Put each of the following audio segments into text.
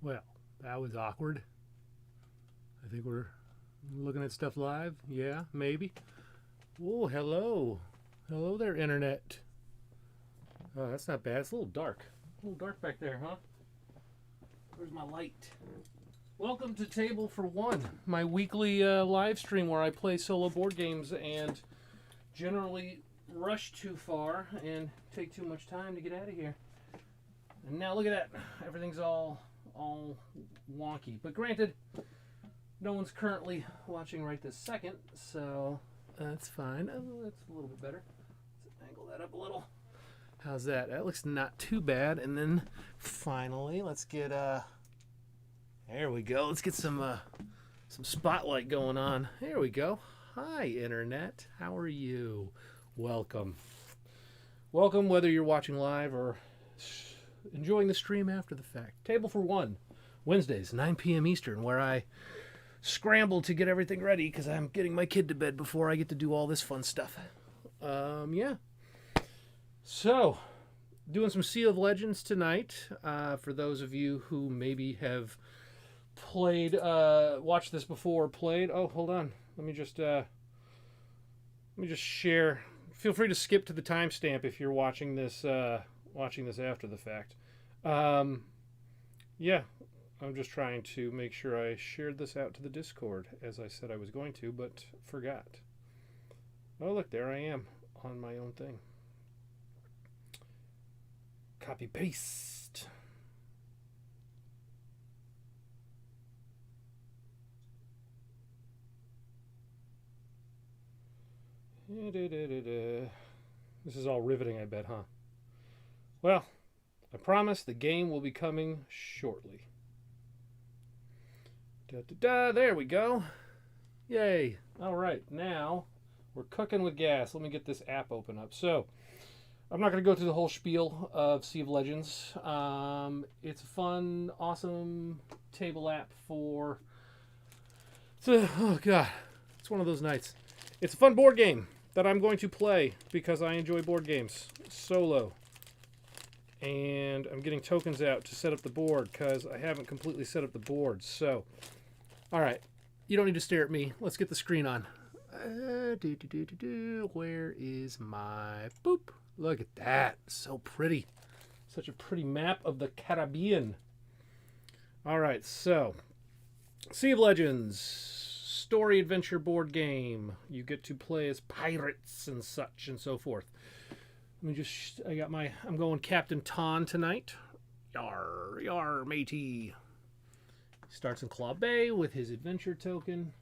Well, that was awkward. I think we're looking at stuff live. Yeah, maybe. Oh, hello. Hello there, Internet. Oh, that's not bad. It's a little dark. A little dark back there, huh? Where's my light? Welcome to Table for One, my weekly live stream where I play solo board games and generally rush too far and take too much time to get out of here. And now look at that. Everything's all wonky. But granted, no one's currently watching right this second, so that's fine. Oh, that's a little bit better. Let's angle that up a little. How's that? That looks not too bad. And then finally, let's get there we go. Let's get some spotlight going on. There we go. Hi, Internet. How are you? Welcome. Welcome, whether you're watching live or enjoying the stream after the fact. Table for One, Wednesdays, 9 p.m. Eastern, where I scramble to get everything ready because I'm getting my kid to bed before I get to do all this fun stuff. Yeah. So, doing some Sea of Legends tonight. For those of you who maybe have played, watched this before, played. Oh, hold on. Let me just share. Feel free to skip to the timestamp if you're watching this after the fact. Yeah, I'm just trying to make sure I shared this out to the Discord as I said I was going to, but forgot. Oh, look, there I am on my own thing. Copy paste. This is all riveting, I bet, huh? Well, I promise the game will be coming shortly. There we go. Yay. All right, now we're cooking with gas. Let me get this app open up. So, I'm not going to go through the whole spiel of Sea of Legends. It's a fun, awesome table app for... oh, God. It's one of those nights. It's a fun board game that I'm going to play because I enjoy board games solo. And I'm getting tokens out to set up the board because I haven't completely set up the board. So, all right. You don't need to stare at me. Let's get the screen on. Where is my... Boop. Look at that. So pretty. Such a pretty map of the Caribbean. All right. So, Sea of Legends. Story adventure board game. You get to play as pirates and such and so forth. Let me just, I'm going Captain Ton tonight. Yar, yar, matey. Starts in Claw Bay with his adventure token.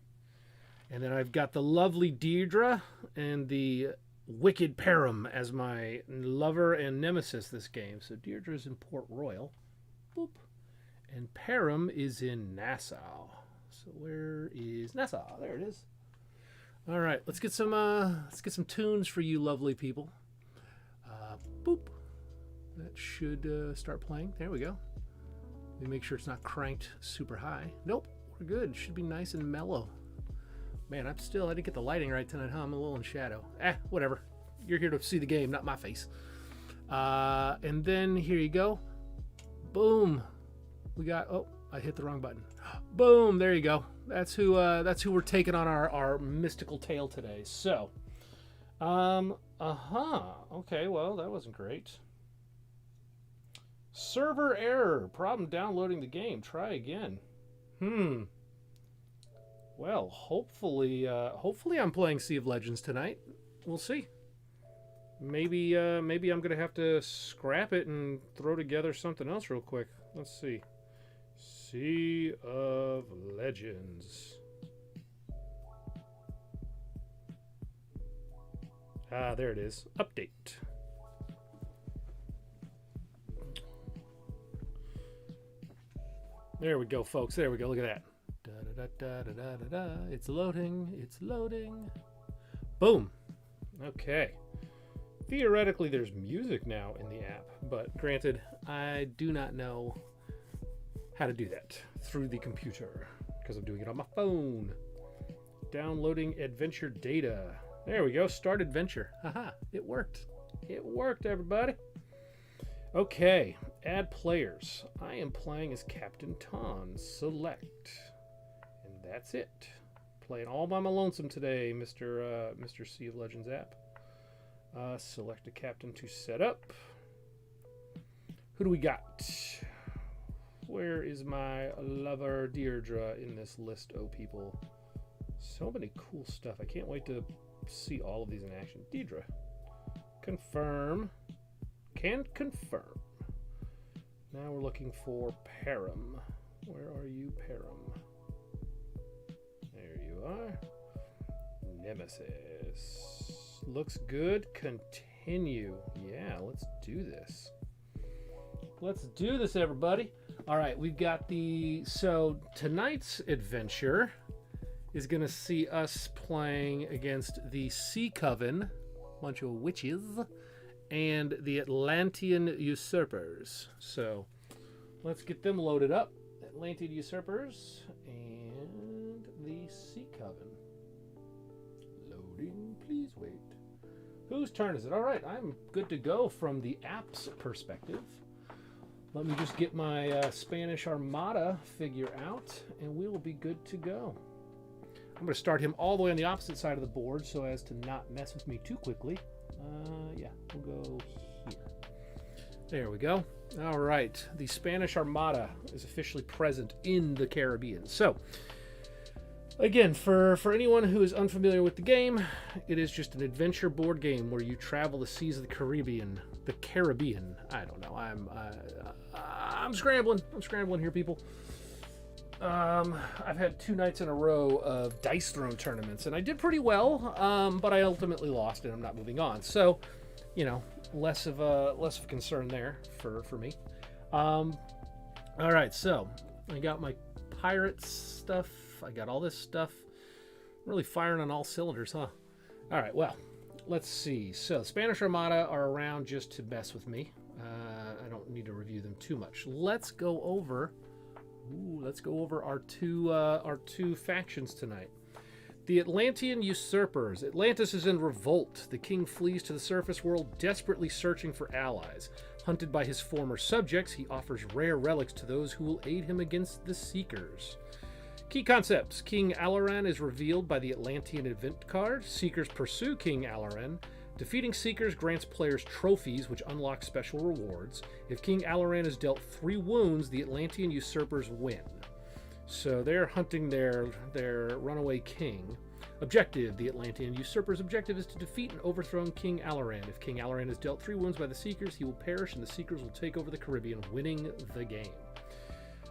And then I've got the lovely Deirdre and the wicked Param as my lover and nemesis this game. So Deirdre's in Port Royal. Boop. And Param is in Nassau. So where is Nassau? There it is. All right, let's get some tunes for you lovely people. Boop. That should start playing. There we go. Let me make sure it's not cranked super high. Nope, we're good. Should be nice and mellow. Man, I didn't get the lighting right tonight, huh? I'm a little in shadow. Whatever. You're here to see the game, not my face. And then here you go. Boom. We got, oh, I hit the wrong button. Boom, there you go. That's who we're taking on our mystical tale today. So, okay, well, that wasn't great. Server error. Problem downloading the game. Try again. Well, hopefully I'm playing Sea of Legends tonight. We'll see. Maybe I'm gonna have to scrap it and throw together something else real quick. Let's see. Sea of Legends. There it is. Update. There we go, folks. There we go. Look at that. It's loading. It's loading. Boom. Okay. Theoretically, there's music now in the app, but granted, I do not know how to do that through the computer because I'm doing it on my phone. Downloading adventure data. There we go. Start adventure. Haha. It worked. It worked, everybody. Okay. Add players. I am playing as Captain Ton. Select. And that's it. Playing all by my lonesome today, Mr. Sea of Legends app. Select a captain to set up. Who do we got? Where is my lover Deirdre in this list, oh people? So many cool stuff. I can't wait to see all of these in action. Deirdre. Confirm. Can confirm. Now we're looking for Param. Where are you, Param? There you are. Nemesis. Looks good. Continue. Yeah, let's do this. Let's do this, everybody. All right, we've got so tonight's adventure is going to see us playing against the Sea Coven, bunch of witches, and the Atlantean Usurpers. So let's get them loaded up. Atlantean Usurpers and the Sea Coven. Loading, please wait. Whose turn is it? All right, I'm good to go from the app's perspective. Let me just get my Spanish Armada figure out, and we will be good to go. I'm going to start him all the way on the opposite side of the board so as to not mess with me too quickly. Yeah, we'll go here. There we go. All right, the Spanish Armada is officially present in the Caribbean. So, again, for anyone who is unfamiliar with the game, it is just an adventure board game where you travel the seas of the Caribbean. The Caribbean. I don't know. I'm scrambling. I'm scrambling here, people. I've had 2 nights in a row of Dice Throne tournaments, and I did pretty well, but I ultimately lost, and I'm not moving on. So, you know, less of a concern there for me. All right, so I got my pirates stuff. I got all this stuff. I'm really firing on all cylinders, huh? All right, well, let's see. So Spanish Armada are around just to mess with me. I don't need to review them too much. Let's go over our two factions tonight. The Atlantean Usurpers. Atlantis is in revolt. The king flees to the surface world, desperately searching for allies. Hunted by his former subjects, he offers rare relics to those who will aid him against the Seekers. Key concepts. King Alaran is revealed by the Atlantean event card. Seekers pursue King Alaran. Defeating Seekers grants players trophies which unlock special rewards. If King Alaran is dealt 3 wounds, the Atlantean Usurpers win. So they're hunting their runaway king. Objective. The Atlantean Usurpers' objective is to defeat and overthrow King Alaran. If King Alaran is dealt 3 wounds by the Seekers, he will perish and the Seekers will take over the Caribbean, winning the game.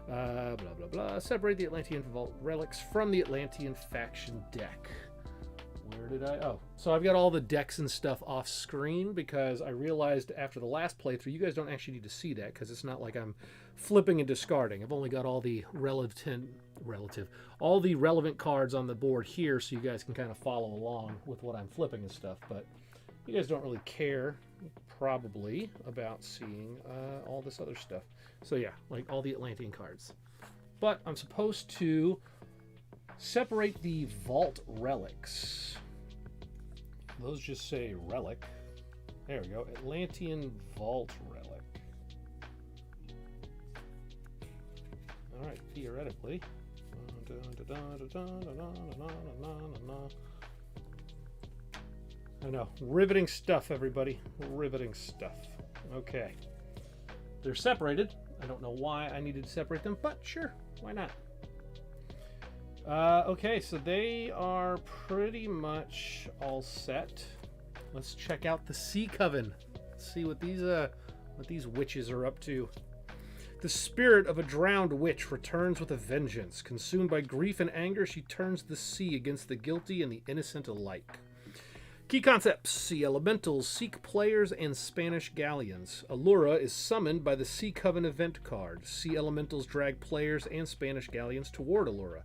Blah, blah, blah. Separate the Atlantean Vault relics from the Atlantean faction deck. Where did oh, so I've got all the decks and stuff off screen because I realized after the last playthrough, you guys don't actually need to see that because it's not like I'm flipping and discarding. I've only got all the all the relevant cards on the board here so you guys can kind of follow along with what I'm flipping and stuff, but you guys don't really care probably about seeing all this other stuff. So yeah, like all the Atlantean cards. But I'm supposed to separate the vault relics. Those just say relic. There we go. Atlantean vault relic. All right, theoretically. I know. Riveting stuff, everybody. Riveting stuff. Okay. They're separated. I don't know why I needed to separate them, but sure, why not? Okay, so they are pretty much all set. Let's check out the Sea Coven. Let's see what these witches are up to. The spirit of a drowned witch returns with a vengeance. Consumed by grief and anger, she turns the sea against the guilty and the innocent alike. Key concepts. Sea elementals seek players and Spanish galleons. Allura is summoned by the Sea Coven event card. Sea elementals drag players and Spanish galleons toward Allura.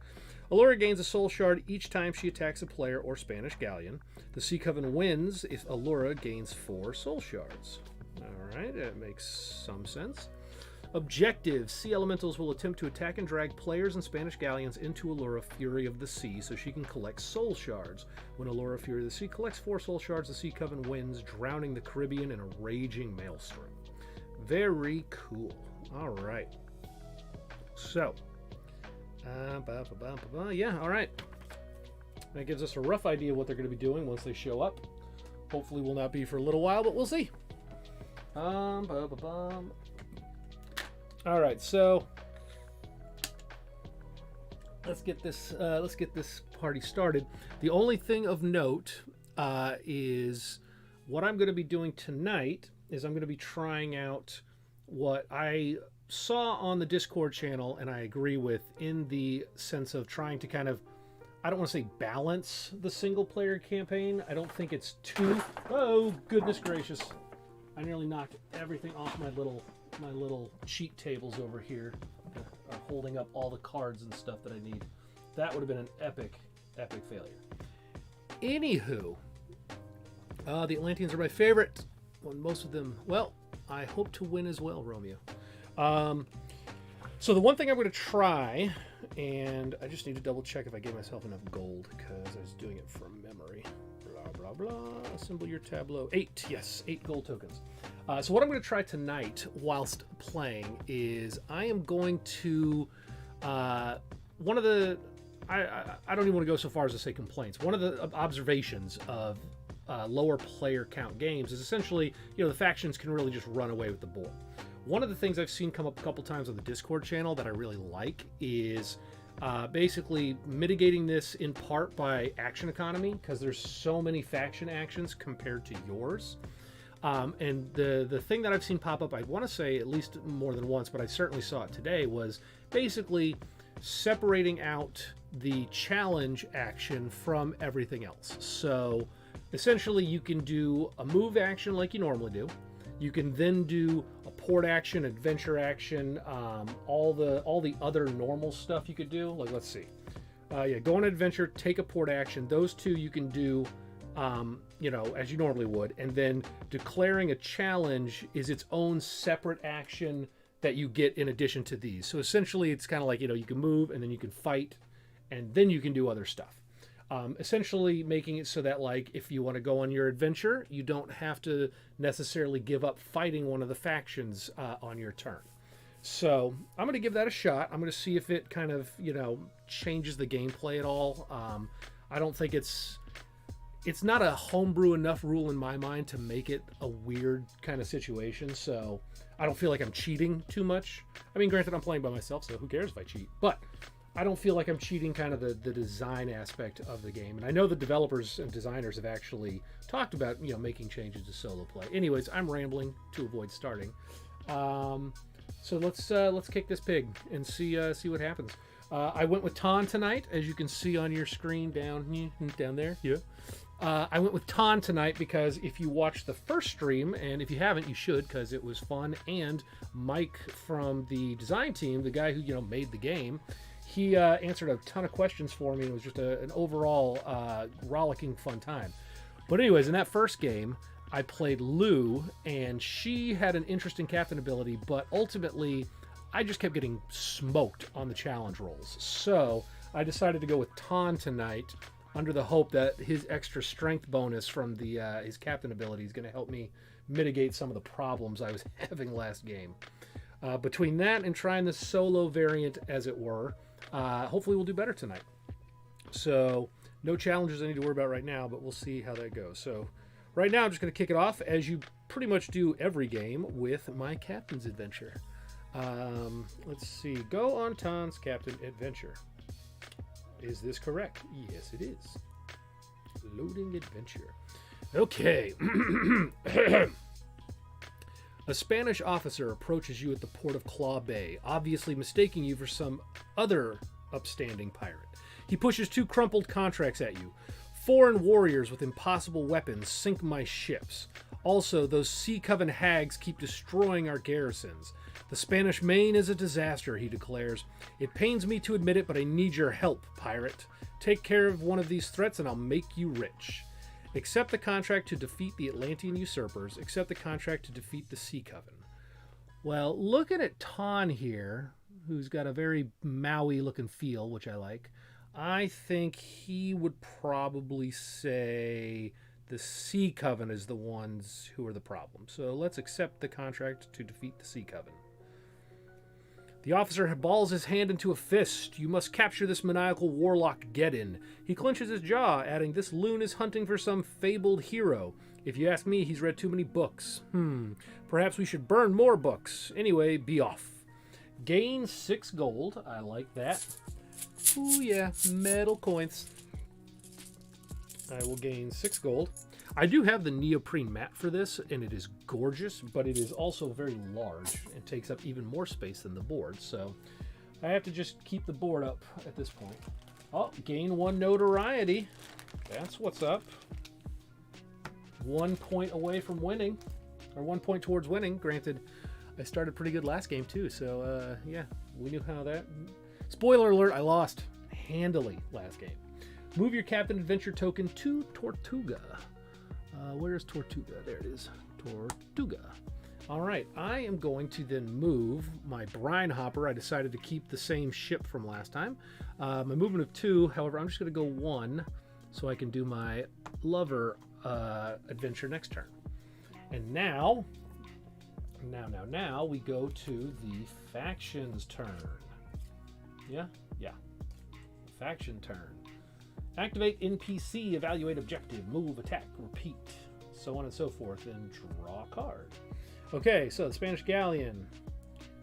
Allura gains a soul shard each time she attacks a player or Spanish galleon. The Sea Coven wins if Allura gains 4 soul shards. Alright, that makes some sense. Objective. Sea elementals will attempt to attack and drag players and Spanish galleons into Allura Fury of the Sea so she can collect soul shards. When Allura Fury of the Sea collects 4 soul shards, the Sea Coven wins, drowning the Caribbean in a raging maelstrom. Very cool. All right. So, yeah, all right. That gives us a rough idea of what they're going to be doing once they show up. Hopefully will not be for a little while, but we'll see. All right, so let's get this party started. The only thing of note is what I'm going to be doing tonight is I'm going to be trying out what I saw on the Discord channel, and I agree with, in the sense of trying to kind of, I don't want to say balance the single player campaign. I don't think it's too, oh goodness gracious, I nearly knocked everything off my little cheat tables over here, holding up all the cards and stuff that I need. That would have been an epic failure. Anywho, the Atlanteans are my favorite. When most of them, well, I hope to win as well, Romeo. So the one thing I'm going to try, and I just need to double check if I gave myself enough gold, because I was doing it from memory. Blah, blah, blah. Assemble your tableau. 8, yes, 8 gold tokens. So what I'm going to try tonight whilst playing is I am going to, one of the, I don't even want to go so far as to say complaints. One of the observations of lower player count games is essentially, the factions can really just run away with the board. One of the things I've seen come up a couple times on the Discord channel that I really like is basically mitigating this in part by action economy, because there's so many faction actions compared to yours. And the thing that I've seen pop up, I want to say at least more than once, but I certainly saw it today, was basically separating out the challenge action from everything else. So essentially you can do a move action like you normally do. You can then do a port action, adventure action, all the other normal stuff you could do. Like, let's see. Go on an adventure, take a port action. Those two you can do, as you normally would. And then declaring a challenge is its own separate action that you get in addition to these. So essentially it's kind of like, you can move and then you can fight and then you can do other stuff. Essentially making it so that, like, if you want to go on your adventure, you don't have to necessarily give up fighting one of the factions on your turn. So I'm going to give that a shot. I'm going to see if it kind of, changes the gameplay at all. I don't think it's not a homebrew enough rule in my mind to make it a weird kind of situation. So I don't feel like I'm cheating too much. I mean, granted, I'm playing by myself, so who cares if I cheat? But I don't feel like I'm cheating kind of the design aspect of the game. And I know the developers and designers have actually talked about, making changes to solo play. Anyways, I'm rambling to avoid starting. So let's kick this pig and see what happens. I went with Ton tonight, as you can see on your screen down there. Yeah. I went with Ton tonight because if you watched the first stream, and if you haven't, you should, because it was fun. And Mike from the design team, the guy who made the game, he answered a ton of questions for me. It was just an overall rollicking fun time. But anyways, in that first game, I played Lou, and she had an interesting captain ability, but ultimately, I just kept getting smoked on the challenge rolls. So I decided to go with Ton tonight, under the hope that his extra strength bonus from his captain ability is going to help me mitigate some of the problems I was having last game. Between that and trying the solo variant, as it were, hopefully we'll do better tonight. So no challenges I need to worry about right now, but we'll see how that goes. So right now I'm just going to kick it off, as you pretty much do every game, with my captain's adventure. Let's see. Go on Ton's captain adventure. Is this correct? Yes, it is. Loading adventure. Okay. A Spanish officer approaches you at the port of Claw Bay, obviously mistaking you for some other upstanding pirate. He pushes 2 crumpled contracts at you. Foreign warriors with impossible weapons sink my ships. Also, those Sea Coven hags keep destroying our garrisons. The Spanish Main is a disaster, he declares. It pains me to admit it, but I need your help, pirate. Take care of one of these threats and I'll make you rich. Accept the contract to defeat the Atlantean Usurpers. Accept the contract to defeat the Sea Coven. Well, looking at Ton here, who's got a very Maui-looking feel, which I like, I think he would probably say The Sea Coven is the ones who are the problem. So let's accept the contract to defeat the Sea Coven. The officer balls his hand into a fist. You must capture this maniacal warlock Geddon. He clenches his jaw, adding, this loon is hunting for some fabled hero. If you ask me, he's read too many books. Perhaps we should burn more books. Anyway, be off. Gain 6 gold. I like that. Ooh, yeah, metal coins. I will gain 6 gold. I do have the neoprene mat for this, and it is gorgeous, but it is also very large and takes up even more space than the board, so I have to just keep the board up at this point. Oh, gain 1 notoriety. That's what's up. 1 point away from winning, or 1 point towards winning. Granted, I started pretty good last game too, so yeah, we knew how that... Spoiler alert, I lost handily last game. Move your Captain Adventure token to Tortuga. Where's Tortuga? There it is. Tortuga. All right, I am going to then move my brine hopper. I decided to keep the same ship from last time. My movement of 2, however, I'm just going to go 1 so I can do my lover adventure next turn. And now we go to the factions turn. Yeah. Faction turn. Activate NPC, evaluate objective, move, attack, repeat, so on and so forth, and draw a card. Okay, so the Spanish Galleon.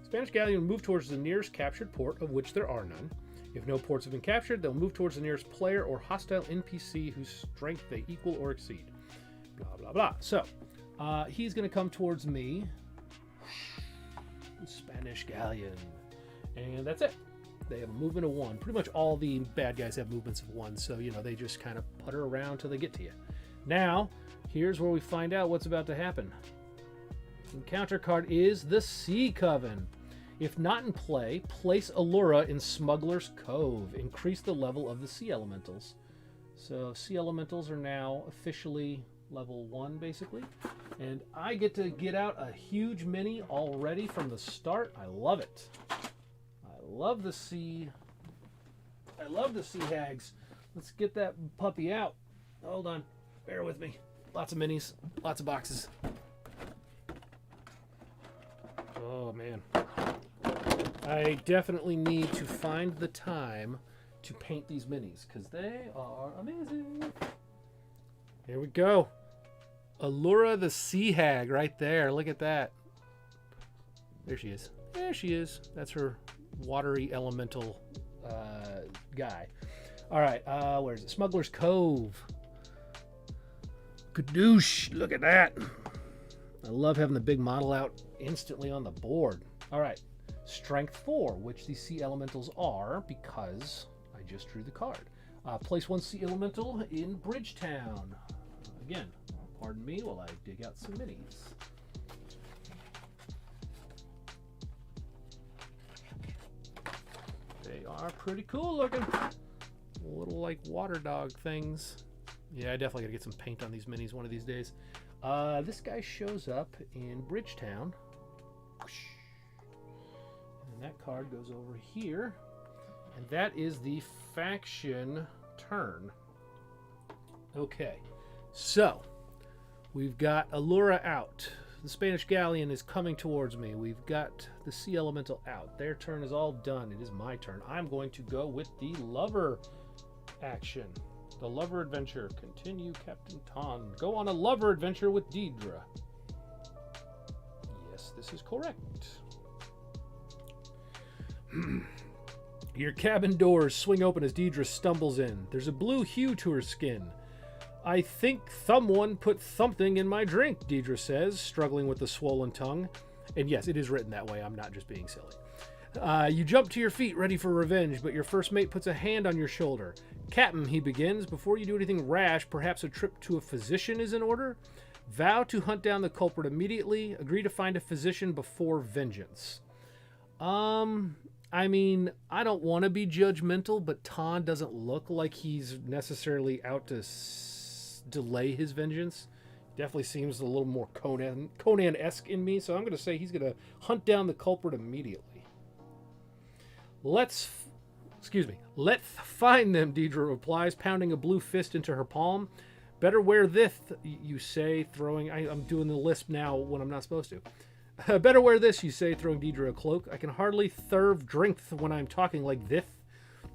Spanish Galleon will move towards the nearest captured port, of which there are none. If no ports have been captured, they'll move towards the nearest player or hostile NPC whose strength they equal or exceed. Blah, blah, blah. So, he's going to come towards me. The Spanish Galleon. And that's it. They have a movement of 1. Pretty much all the bad guys have movements of 1, so, you know, they just kind of putter around till they get to you. Now, here's where we find out what's about to happen. Encounter card is the Sea Coven. If not in play, place Allura in Smuggler's Cove. Increase the level of the Sea Elementals. So, Sea Elementals are now officially level 1, basically. And I get to get out a huge mini already from the start. I love it. I love the sea hags. Let's get that puppy out. Hold on. Bear with me. Lots of minis. Lots of boxes. Oh, man. I definitely need to find the time to paint these minis because they are amazing. Here we go. Allura the Sea Hag right there. Look at that. There she is. There she is. That's her watery elemental guy. All right, where is it? Smuggler's Cove. Kadoosh, look at that. I love having the big model out instantly on the board. All right, Strength 4, which the Sea Elementals are because I just drew the card. Place 1 Sea Elemental in Bridgetown. Again, pardon me while I dig out some minis. They are pretty cool looking. Little like water dog things. Yeah, I definitely gotta get some paint on these minis one of these days. This guy shows up in Bridgetown. And that card goes over here. And that is the faction turn. Okay, so we've got Allura out. The Spanish Galleon is coming towards me. We've got the Sea Elemental out. Their turn is all done. It is my turn. I'm going to go with the Lover action. The Lover Adventure. Continue, Captain Ton. Go on a Lover Adventure with Deidre. Yes, this is correct. Your cabin doors swing open as Deidre stumbles in. There's a blue hue to her skin. I think someone put something in my drink, Deidre says, struggling with the swollen tongue. And yes, it is written that way. I'm not just being silly. You jump to your feet, ready for revenge, but your first mate puts a hand on your shoulder. Captain, he begins, before you do anything rash, perhaps a trip to a physician is in order. Vow to hunt down the culprit immediately. Agree to find a physician before vengeance. I mean, I don't want to be judgmental, but Ton doesn't look like he's necessarily out to delay his vengeance. Definitely seems a little more Conan-esque in me, so I'm going to say he's going to hunt down the culprit immediately. Let's find them, Deidre replies, pounding a blue fist into her palm. Better wear this, you say, throwing... I'm doing the lisp now when I'm not supposed to. Better wear this, you say, throwing Deidre a cloak. I can hardly serve drinks when I'm talking like this.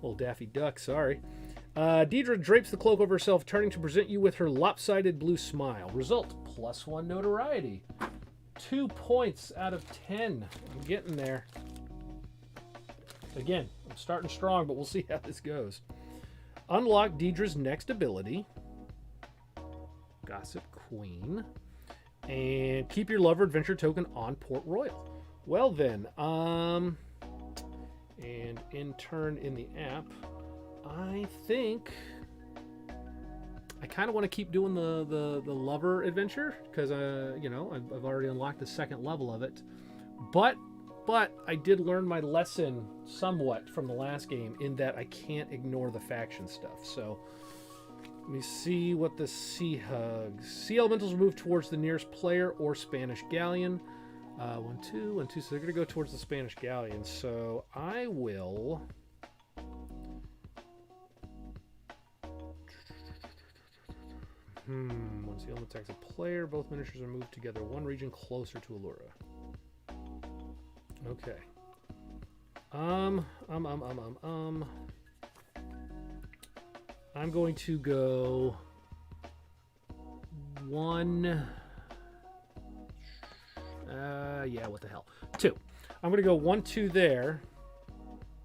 Old Daffy Duck, sorry. Deidre drapes the cloak over herself, turning to present you with her lopsided blue smile. Result, +1 notoriety. 2 points out of 10. I'm getting there. Again, I'm starting strong, but we'll see how this goes. Unlock Deidre's next ability. Gossip Queen. And keep your lover adventure token on Port Royal. Well then, and in turn in the app, I think I kind of want to keep doing the lover adventure because you know, I've already unlocked the 2nd level of it. But I did learn my lesson somewhat from the last game in that I can't ignore the faction stuff. So let me see what the sea hugs. Sea elementals will move towards the nearest player or Spanish galleon. 1, 2, 1, 2. So they're going to go towards the Spanish galleon. So I will. Once the element attacks a player, both miniatures are moved together 1 region closer to Allura. Okay. I'm going to go 1. Yeah, what the hell? 2. I'm going to go 1, 2 there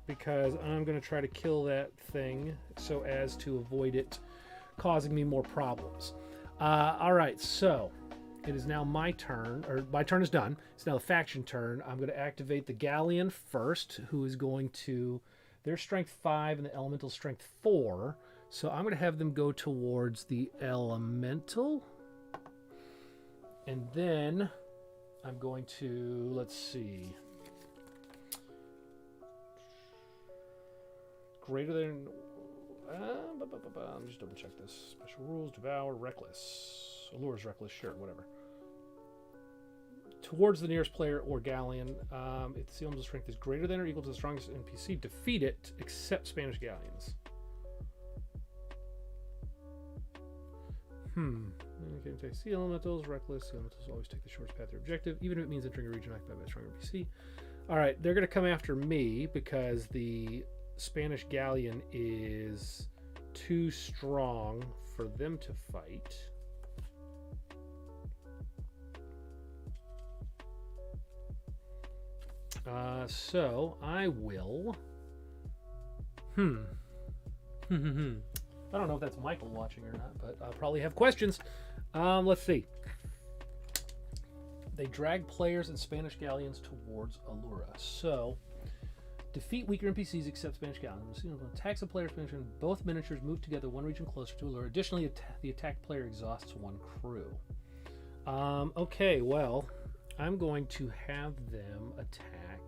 because I'm going to try to kill that thing so as to avoid it causing me more problems. All right, so it is now my turn, or my turn is done. It's now the faction turn. I'm going to activate the galleon first, who is going to, their strength 5 and the elemental strength 4. So I'm going to have them go towards the elemental. And then I'm going to, let's see. Greater than, let me just double check this. Special rules, devour, reckless. Allura's reckless, sure, whatever. Towards the nearest player or galleon. If the sea elemental strength is greater than or equal to the strongest NPC, defeat it, except Spanish galleons. Okay, take sea elementals, reckless. Sea elementals always take the shortest path to their objective, even if it means entering a region occupied by a stronger NPC. Alright, they're going to come after me because the Spanish galleon is too strong for them to fight. So I will. I don't know if that's Michael watching or not, but I'll probably have questions. Let's see. They drag players and Spanish galleons towards Allura. So, defeat weaker NPCs except Spanish galleons. Attacks a player, Spanish galleon. Both miniatures move together 1 region closer to Allura. Additionally, the attacked player exhausts 1 crew. Okay, well, I'm going to have them attack.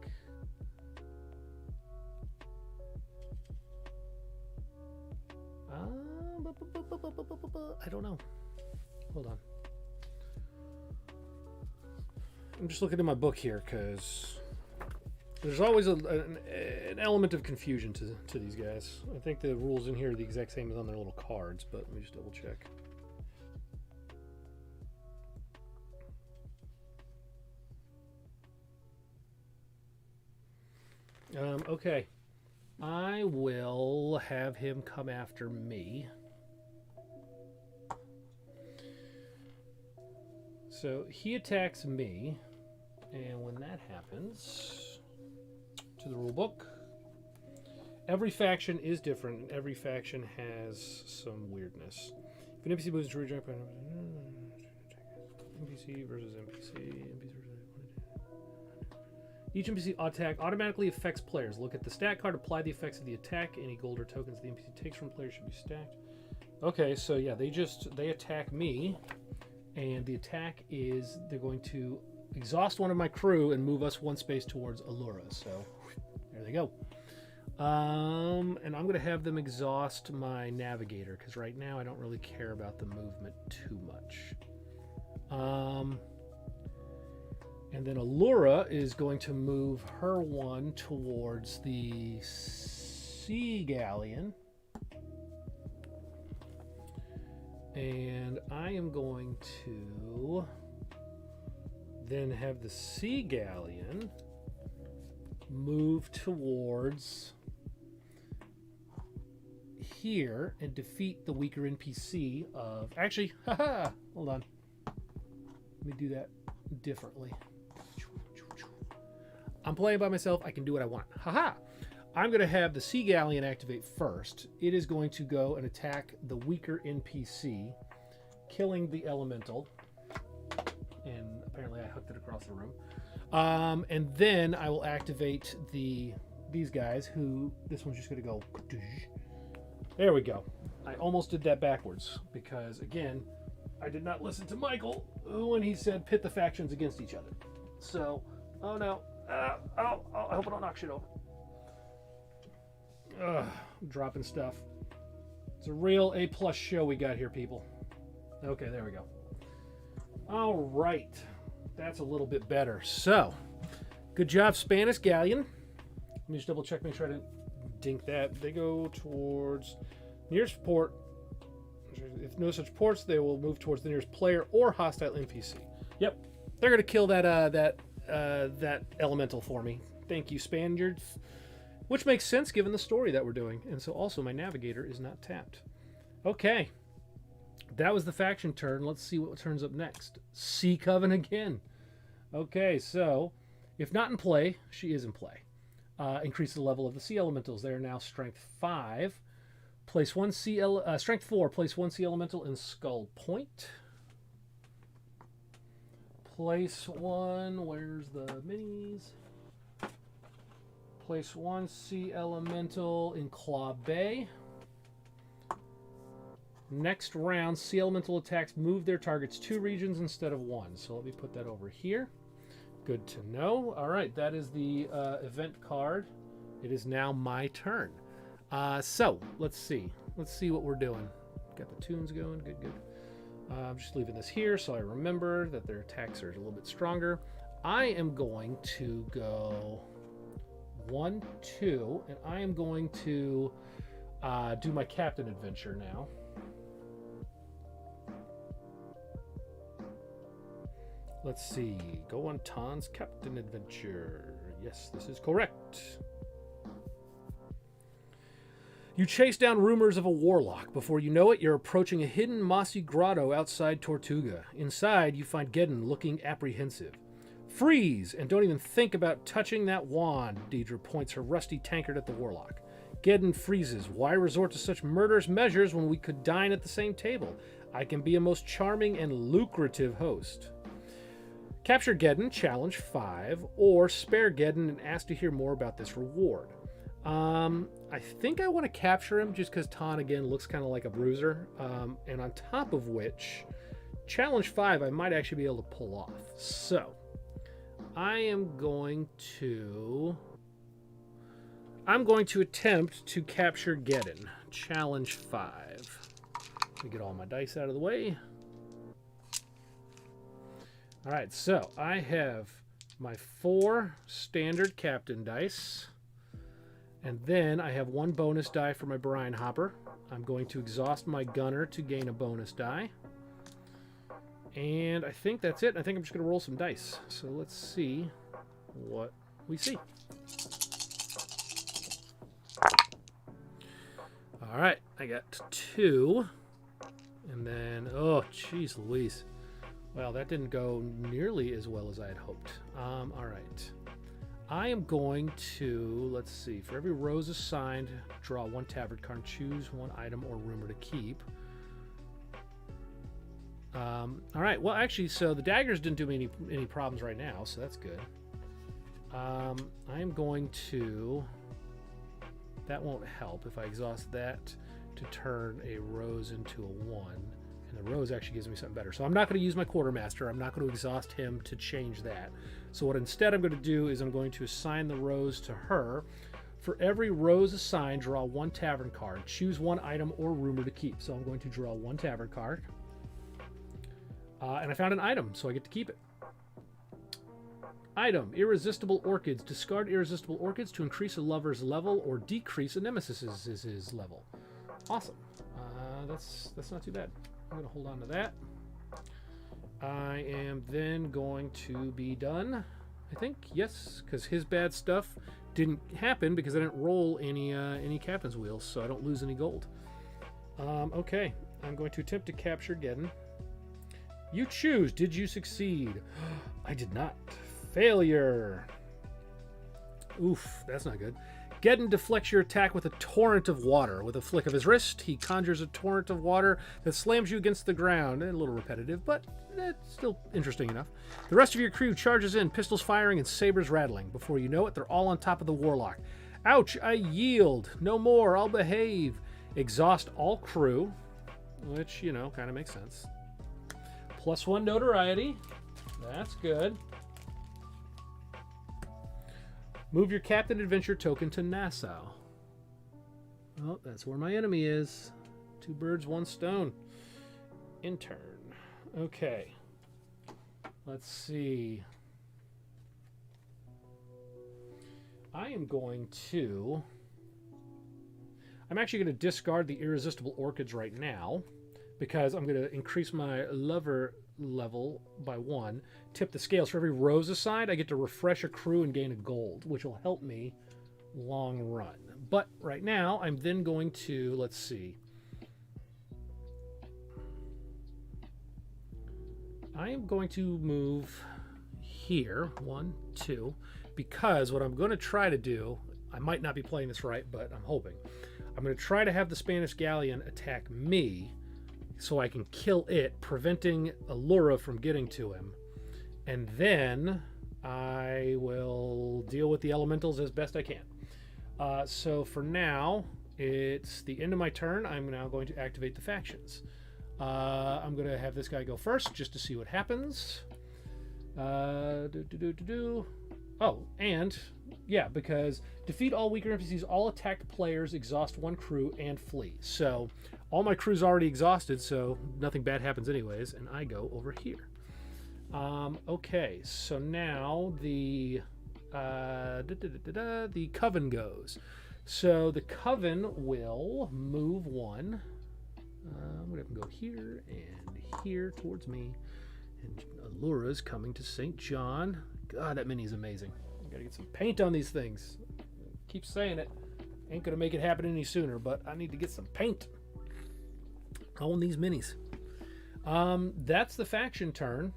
I don't know. Hold on. I'm just looking at my book here because there's always an element of confusion to these guys. I think the rules in here are the exact same as on their little cards, but let me just double check. Okay. I will have him come after me. So he attacks me, and when that happens, to the rule book, every faction is different, and every faction has some weirdness. If an NPC moves to reject NPC versus NPC, each NPC attack automatically affects players. Look at the stat card, apply the effects of the attack. Any gold or tokens the NPC takes from players should be stacked. Okay, so yeah, they attack me, and the attack is they're going to exhaust 1 of my crew and move us 1 space towards Allura. So there they go. And I'm going to have them exhaust my navigator because right now I don't really care about the movement too much. And then Allura is going to move her 1 towards the sea galleon. And I am going to then have the Sea Galleon move towards here and defeat the weaker NPC of... Actually, haha, hold on. Let me do that differently. I'm playing by myself. I can do what I want. Haha. I'm going to have the Sea Galleon activate first. It is going to go and attack the weaker NPC, killing the elemental. And apparently I hooked it across the room. And then I will activate these guys who... This one's just going to go... There we go. I almost did that backwards because, again, I did not listen to Michael when he said pit the factions against each other. So, oh no. I hope I don't knock shit over. I'm dropping stuff. It's a real A+ show we got here, people. Okay, there we go. All right. That's a little bit better. So, good job, Spanish Galleon. Let me just double check, make sure I didn't dink that. They go towards nearest port. If no such ports, they will move towards the nearest player or hostile NPC. Yep, they're gonna kill that elemental for me. Thank you, Spaniards. Which makes sense given the story that we're doing. And so also my navigator is not tapped. Okay, that was the faction turn. Let's see what turns up next. Sea Coven again. Okay, so if not in play, she is in play. Increase the level of the sea elementals. They are now strength 5. Place one strength 4. Place one sea elemental in Skull Point. Place one. Where's the minis? Place one sea elemental in Claw Bay. Next round, sea elemental attacks move their targets 2 regions instead of 1. So let me put that over here. Good to know. All right, that is the event card. It is now my turn. So let's see. Let's see what we're doing. Got the tunes going. Good, good. I'm just leaving this here so I remember that their attacks are a little bit stronger. I am going to go 1, 2, and I am going to do my captain adventure now. Let's see. Go on Tan's captain adventure. Yes, this is correct. You chase down rumors of a warlock. Before you know it, you're approaching a hidden mossy grotto outside Tortuga. Inside, you find Geddon looking apprehensive. Freeze, and don't even think about touching that wand. Deidre points her rusty tankard at the warlock. Geddon freezes. Why resort to such murderous measures when we could dine at the same table? I can be a most charming and lucrative host. Capture Geddon, challenge 5, or spare Geddon and ask to hear more about this reward. I think I want to capture him just because Tan, again, looks kind of like a bruiser. And on top of which, challenge 5 I might actually be able to pull off. So, I am going to attempt to capture Geddon. Challenge 5. Let me get all my dice out of the way. All right, so I have my 4 standard captain dice, and then I have 1 bonus die for my brine hopper. I'm going to exhaust my gunner to gain a bonus die, and I think that's it. I think I'm just going to roll some dice. So let's see what we see. All right, I got 2, and then, oh, geez Louise. Well, that didn't go nearly as well as I had hoped. All right. I am going to, let's see, for every rose assigned, draw 1 tavern card, choose 1 item or rumor to keep. All right. Well, actually, so the daggers didn't do me any problems right now, so that's good. I am going to, that won't help if I exhaust that to turn a rose into a 1. And the rose actually gives me something better. So I'm not going to use my quartermaster. I'm not going to exhaust him to change that. So what instead I'm going to do is I'm going to assign the rose to her. For every rose assigned, draw 1 tavern card. Choose 1 item or rumor to keep. So I'm going to draw 1 tavern card. And I found an item, so I get to keep it. Item, Irresistible Orchids. Discard Irresistible Orchids to increase a lover's level or decrease a nemesis's level. Awesome. That's not too bad. I'm going to hold on to that. I am then going to be done, I think. Yes, because his bad stuff didn't happen because I didn't roll any captain's wheels, so I don't lose any gold. Okay, I'm going to attempt to capture Geddon. You choose. Did you succeed? I did not. Failure. Oof, that's not good. Geddon deflects your attack with a torrent of water. With a flick of his wrist, he conjures a torrent of water that slams you against the ground. A little repetitive, but still interesting enough. The rest of your crew charges in, pistols firing and sabers rattling. Before you know it, they're all on top of the warlock. Ouch, I yield. No more, I'll behave. Exhaust all crew, which, you know, kind of makes sense. +1 notoriety. That's good. Move your Captain Adventure token to Nassau. Oh, that's where my enemy is. 2 birds, 1 stone. Intern. Okay. Let's see. I am going to... I'm actually going to discard the Irresistible Orchids right now because I'm going to increase my lover level by 1, tip the scales. For every rose aside, I get to refresh a crew and gain a gold, which will help me long run. But right now, I'm then going to, let's see. I am going to move here, 1, 2, because what I'm going to try to do, I might not be playing this right, but I'm hoping. I'm going to try to have the Spanish galleon attack me so I can kill it, preventing Allura from getting to him. And then I will deal with the elementals as best I can. So for now, it's the end of my turn. I'm now going to activate the factions. I'm going to have this guy go first just to see what happens. Oh, and yeah, because defeat all weaker NPCs, all attacked players exhaust 1 crew and flee. So all my crew's already exhausted, so nothing bad happens anyways, and I go over here. Okay, so now the Coven goes. So the Coven will move 1. I'm going to have him go here and here towards me. And Allura's coming to St. John. God, that mini's amazing. I got to get some paint on these things. Keep saying it. Ain't going to make it happen any sooner, but I need to get some paint on these minis. That's the faction turn.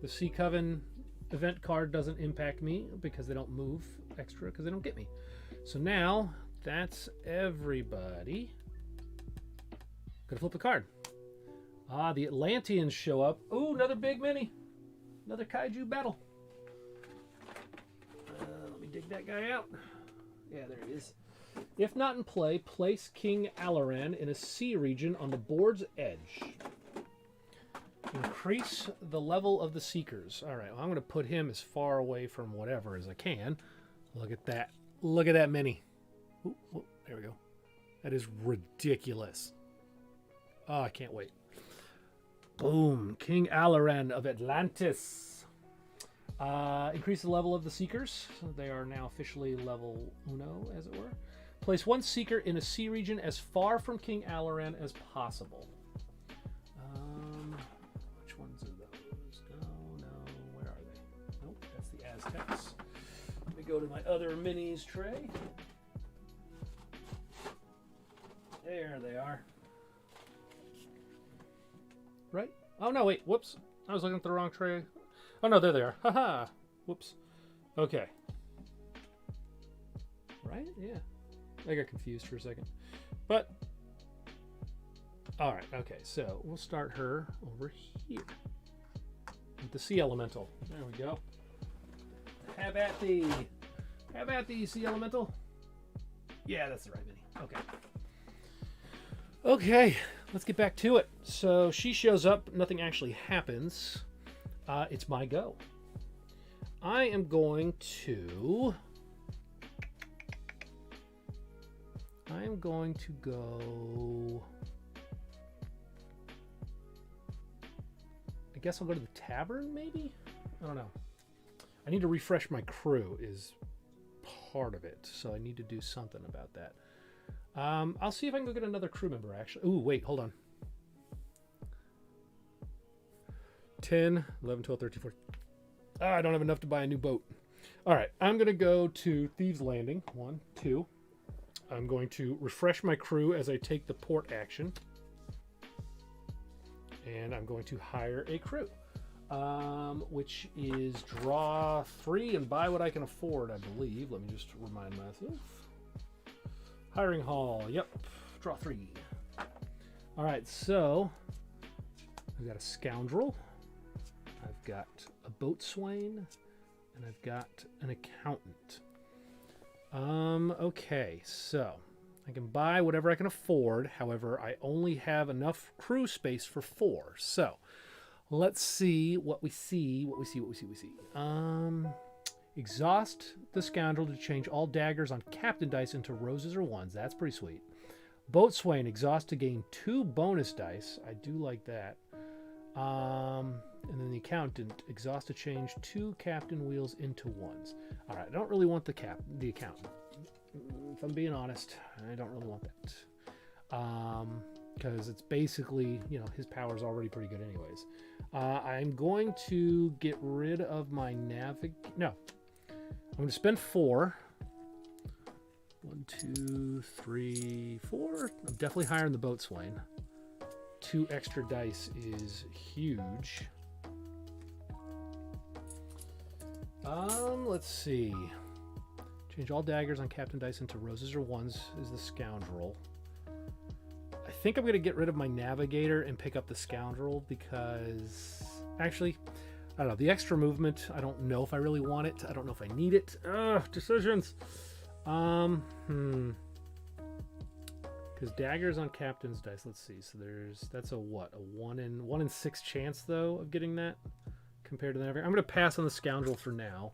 The Sea Coven event card doesn't impact me because they don't move extra because they don't get me. So now that's everybody. Gonna flip the card. The Atlanteans show up. Ooh, another big mini. Another kaiju battle. Let me dig that guy out. Yeah, there he is. If not in play, place King Alaran in a sea region on the board's edge. Increase the level of the Seekers. All right, well, I'm going to put him as far away from whatever as I can. Look at that. Look at that mini. Ooh, ooh, there we go. That is ridiculous. Oh, I can't wait. Boom. King Alaran of Atlantis. Increase the level of the Seekers. So they are now officially level 1, as it were. Place 1 Seeker in a sea region as far from King Alaran as possible. Which ones are those? No, where are they? Nope, that's the Aztecs. Let me go to my other minis tray. There they are. Right? Oh, no, wait. Whoops. I was looking at the wrong tray. Oh, no, there they are. Haha. Whoops. Okay. Right? Yeah. I got confused for a second. But, all right. Okay, so we'll start her over here. With the Sea Elemental. There we go. Have at thee. Have at thee, Sea Elemental. Yeah, that's the right mini. Okay. Okay, let's get back to it. So she shows up. Nothing actually happens. It's my go. I am going to go... I guess I'll go to the tavern, maybe? I don't know. I need to refresh my crew is part of it, so I need to do something about that. I'll see if I can go get another crew member, actually. Ooh, wait, hold on. 10, 11, 12, 13, 14. I don't have enough to buy a new boat. All right, I'm going to go to Thieves Landing. 1, 2. I'm going to refresh my crew as I take the port action. And I'm going to hire a crew, which is draw 3 and buy what I can afford, I believe. Let me just remind myself. Hiring hall. Yep. Draw 3. All right, so I've got a scoundrel. I've got a boatswain. And I've got an accountant. Okay, so I can buy whatever I can afford. However, I only have enough crew space for 4. So let's see what we see. Exhaust the scoundrel to change all daggers on captain dice into roses or 1s. That's pretty sweet. Boatswain, exhaust to gain 2 bonus dice. I do like that. And then the accountant, exhaust to change 2 captain wheels into 1s. All right, I don't really want the accountant. If I'm being honest, I don't really want that. Because it's basically, you know, his power is already pretty good anyways. I'm going to get rid of my No. I'm going to spend 4. 1, 2, 3, 4. I'm definitely higher in the boatswain. 2 extra dice is huge. Let's see. Change all daggers on captain dice into roses or 1s is the scoundrel. I think I'm going to get rid of my navigator and pick up the scoundrel because... Actually, I don't know. The extra movement, I don't know if I really want it. I don't know if I need it. Decisions. Because daggers on captain's dice. Let's see. So that's a what? A 1 in 6 chance though of getting that compared to the navigator. I'm going to pass on the scoundrel for now.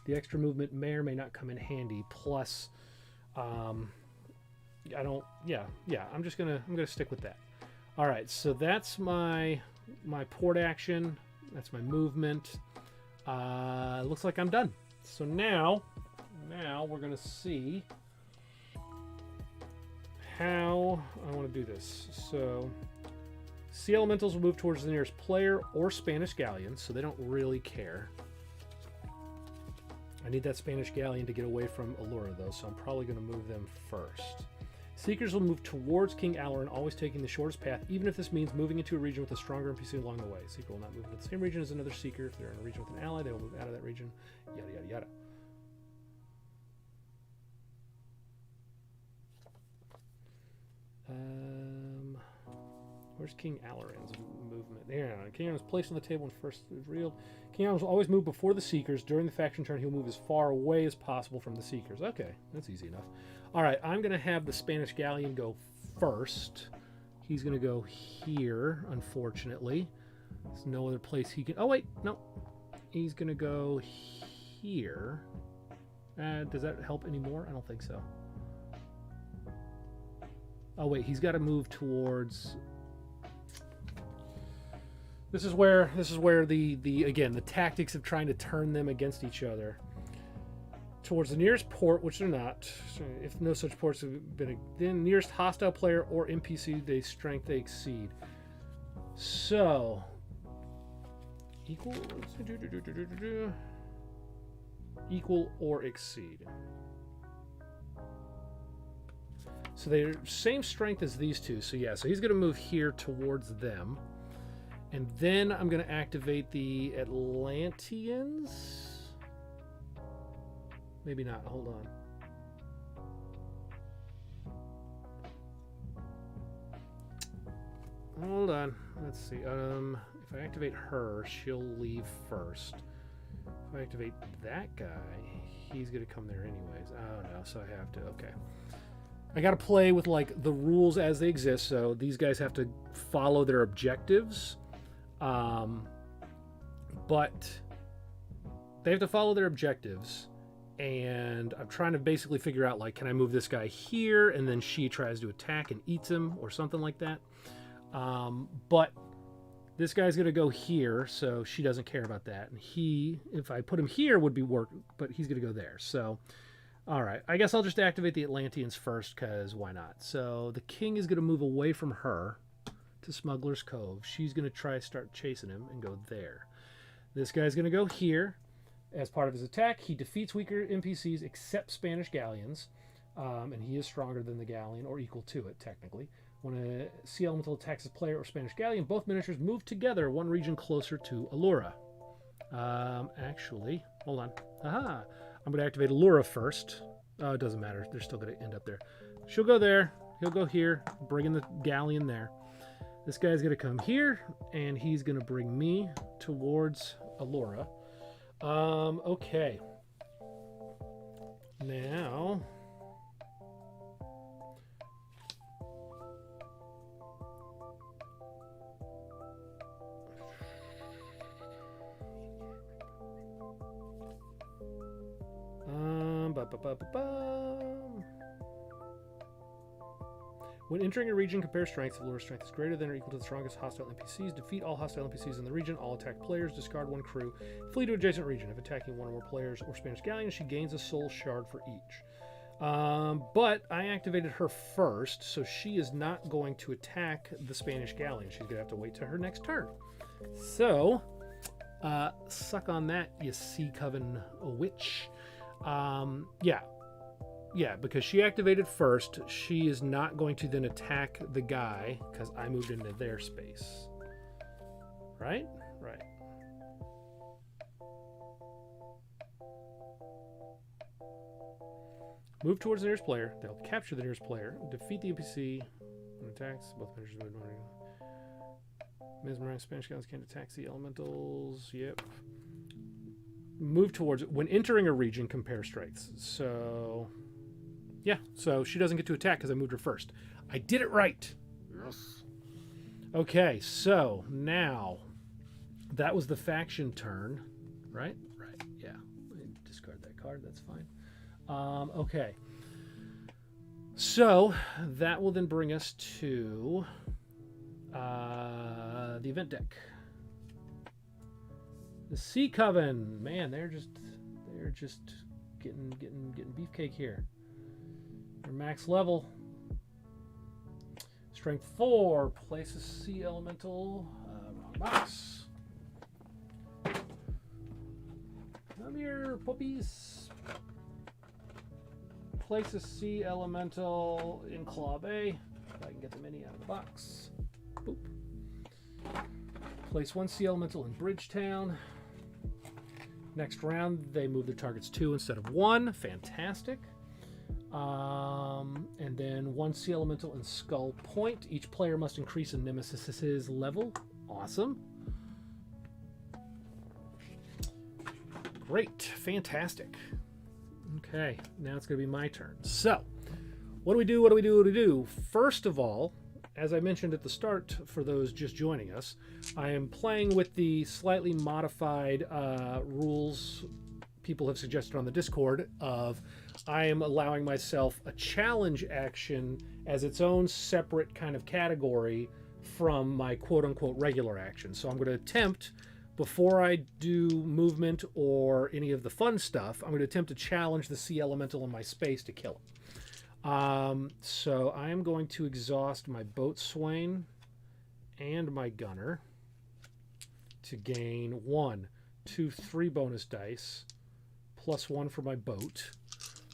The extra movement may or may not come in handy. Plus, I'm gonna stick with that. All right. So that's my port action. That's my movement. Looks like I'm done. So now we're gonna see how I want to do this. So sea elementals will move towards the nearest player or Spanish galleon, so they don't really care. I need that Spanish galleon to get away from Allura though, so I'm probably going to move them first. Seekers will move towards King Alarin, always taking the shortest path, even if this means moving into a region with a stronger NPC along the way. Seeker will not move into the same region as another Seeker. If they're in a region with an ally, they will move out of that region. Yada, yada, yada. Where's King Alarin's movement? There. King Alarin is placed on the table when first revealed. King Alarin will always move before the Seekers. During the faction turn, he'll move as far away as possible from the Seekers. Okay, that's easy enough. All right, I'm going to have the Spanish galleon go first. He's going to go here, unfortunately. There's no other place he can... Oh, wait, no. He's going to go here. Does that help anymore? I don't think so. Oh, wait, he's got to move towards... This is where again the tactics of trying to turn them against each other. Towards the nearest port, which they're not. If no such ports have been, then nearest hostile player or NPC, they strength they exceed. So equal or exceed. So they're same strength as these two. So yeah, so he's going to move here towards them. And then I'm going to activate the Atlanteans. Maybe not. Hold on. Hold on. Let's see. If I activate her, she'll leave first. If I activate that guy, he's going to come there anyways. Oh, no. So I have to. Okay. I got to play with, like, the rules as they exist. So these guys have to follow their objectives. But they have to follow their objectives, and I'm trying to basically figure out, like, can I move this guy here, and then she tries to attack and eats him, or something like that. But this guy's going to go here, so she doesn't care about that. And if I put him here, would be work, but he's going to go there. So, all right, I guess I'll just activate the Atlanteans first, because why not? So the king is going to move away from her to Smuggler's Cove. She's going to try to start chasing him and go there. This guy's going to go here. As part of his attack, he defeats weaker NPCs except Spanish galleons, and he is stronger than the galleon, or equal to it, technically. When a sea elemental attacks a player or Spanish galleon, both miniatures move together one region closer to Allura. Actually, hold on. Aha! I'm going to activate Allura first. It doesn't matter. They're still going to end up there. She'll go there. He'll go here, bringing the galleon there. This guy's going to come here, and he's going to bring me towards Allura. Okay. Now... When entering a region, compare strengths. If Allura's strength is greater than or equal to the strongest hostile NPCs, defeat all hostile NPCs in the region. All attack players discard one crew. Flee to adjacent region. If attacking one or more players or Spanish galleon, she gains a soul shard for each. But I activated her first, so she is not going to attack the Spanish galleon. She's going to have to wait till her next turn. So, suck on that, you Sea Coven witch. Yeah, because she activated first, she is not going to then attack the guy because I moved into their space. Right? Right. Move towards the nearest player. They'll capture the nearest player. Defeat the NPC when attacks. Both measures move. Mesmerized Spanish guys can't attack the elementals. Yep. Move towards it. When entering a region, compare strengths. So, yeah. So she doesn't get to attack because I moved her first. I did it right. Yes. Okay, so now that was the faction turn, right? Right, yeah. Discard that card. That's fine. Okay. So that will then bring us to the event deck. The Sea Coven, man, they're just getting beefcake here. They're max level. Strength 4. Place a sea elemental. Wrong box. Come here, puppies. Place a sea elemental in Claw Bay. If I can get the mini out of the box. Boop. Place one sea elemental in Bridgetown. Next round, they move their targets 2 instead of 1. Fantastic. And then one sea elemental in Skull Point. Each player must increase a Nemesis's level. Awesome. Great. Fantastic. Okay, now it's going to be my turn. So, what do we do? First of all, as I mentioned at the start, for those just joining us, I am playing with the slightly modified rules people have suggested on the Discord of I am allowing myself a challenge action as its own separate kind of category from my quote-unquote regular action. So I'm going to attempt, before I do movement or any of the fun stuff, I'm going to attempt to challenge the sea elemental in my space to kill it. So I am going to exhaust my boatswain and my gunner to gain 1, 2, 3 bonus dice, plus 1 for my boat.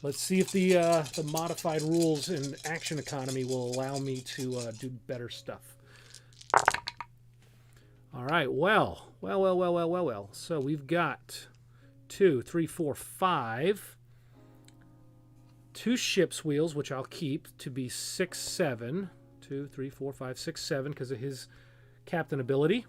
Let's see if the modified rules in action economy will allow me to do better stuff. All right, well. So we've got 2, 3, 4, 5. 2 ship's wheels, which I'll keep to be 6, 7. 2, 3, 4, 5, 6, 7 because of his captain ability.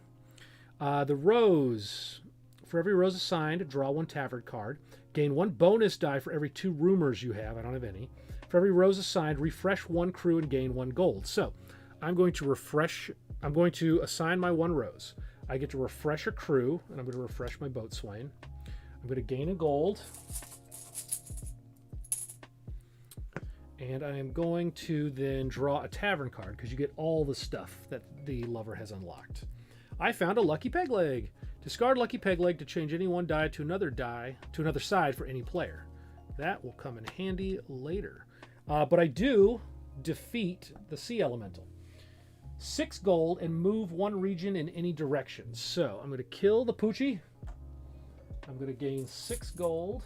The rose. For every rose assigned, draw 1 tavern card. Gain 1 bonus die for every 2 rumors you have. I don't have any. For every rose assigned, refresh 1 crew and gain 1 gold. So I'm going to assign my 1 rose. I get to refresh a crew, and I'm going to refresh my boatswain. I'm going to gain a gold. And I am going to then draw a tavern card, because you get all the stuff that the lover has unlocked. I found a lucky peg leg. Discard lucky peg leg to change any 1 die to another side for any player. That will come in handy later. But I do defeat the sea elemental. 6 gold and move 1 region in any direction. So I'm going to kill the Poochie. I'm going to gain 6 gold.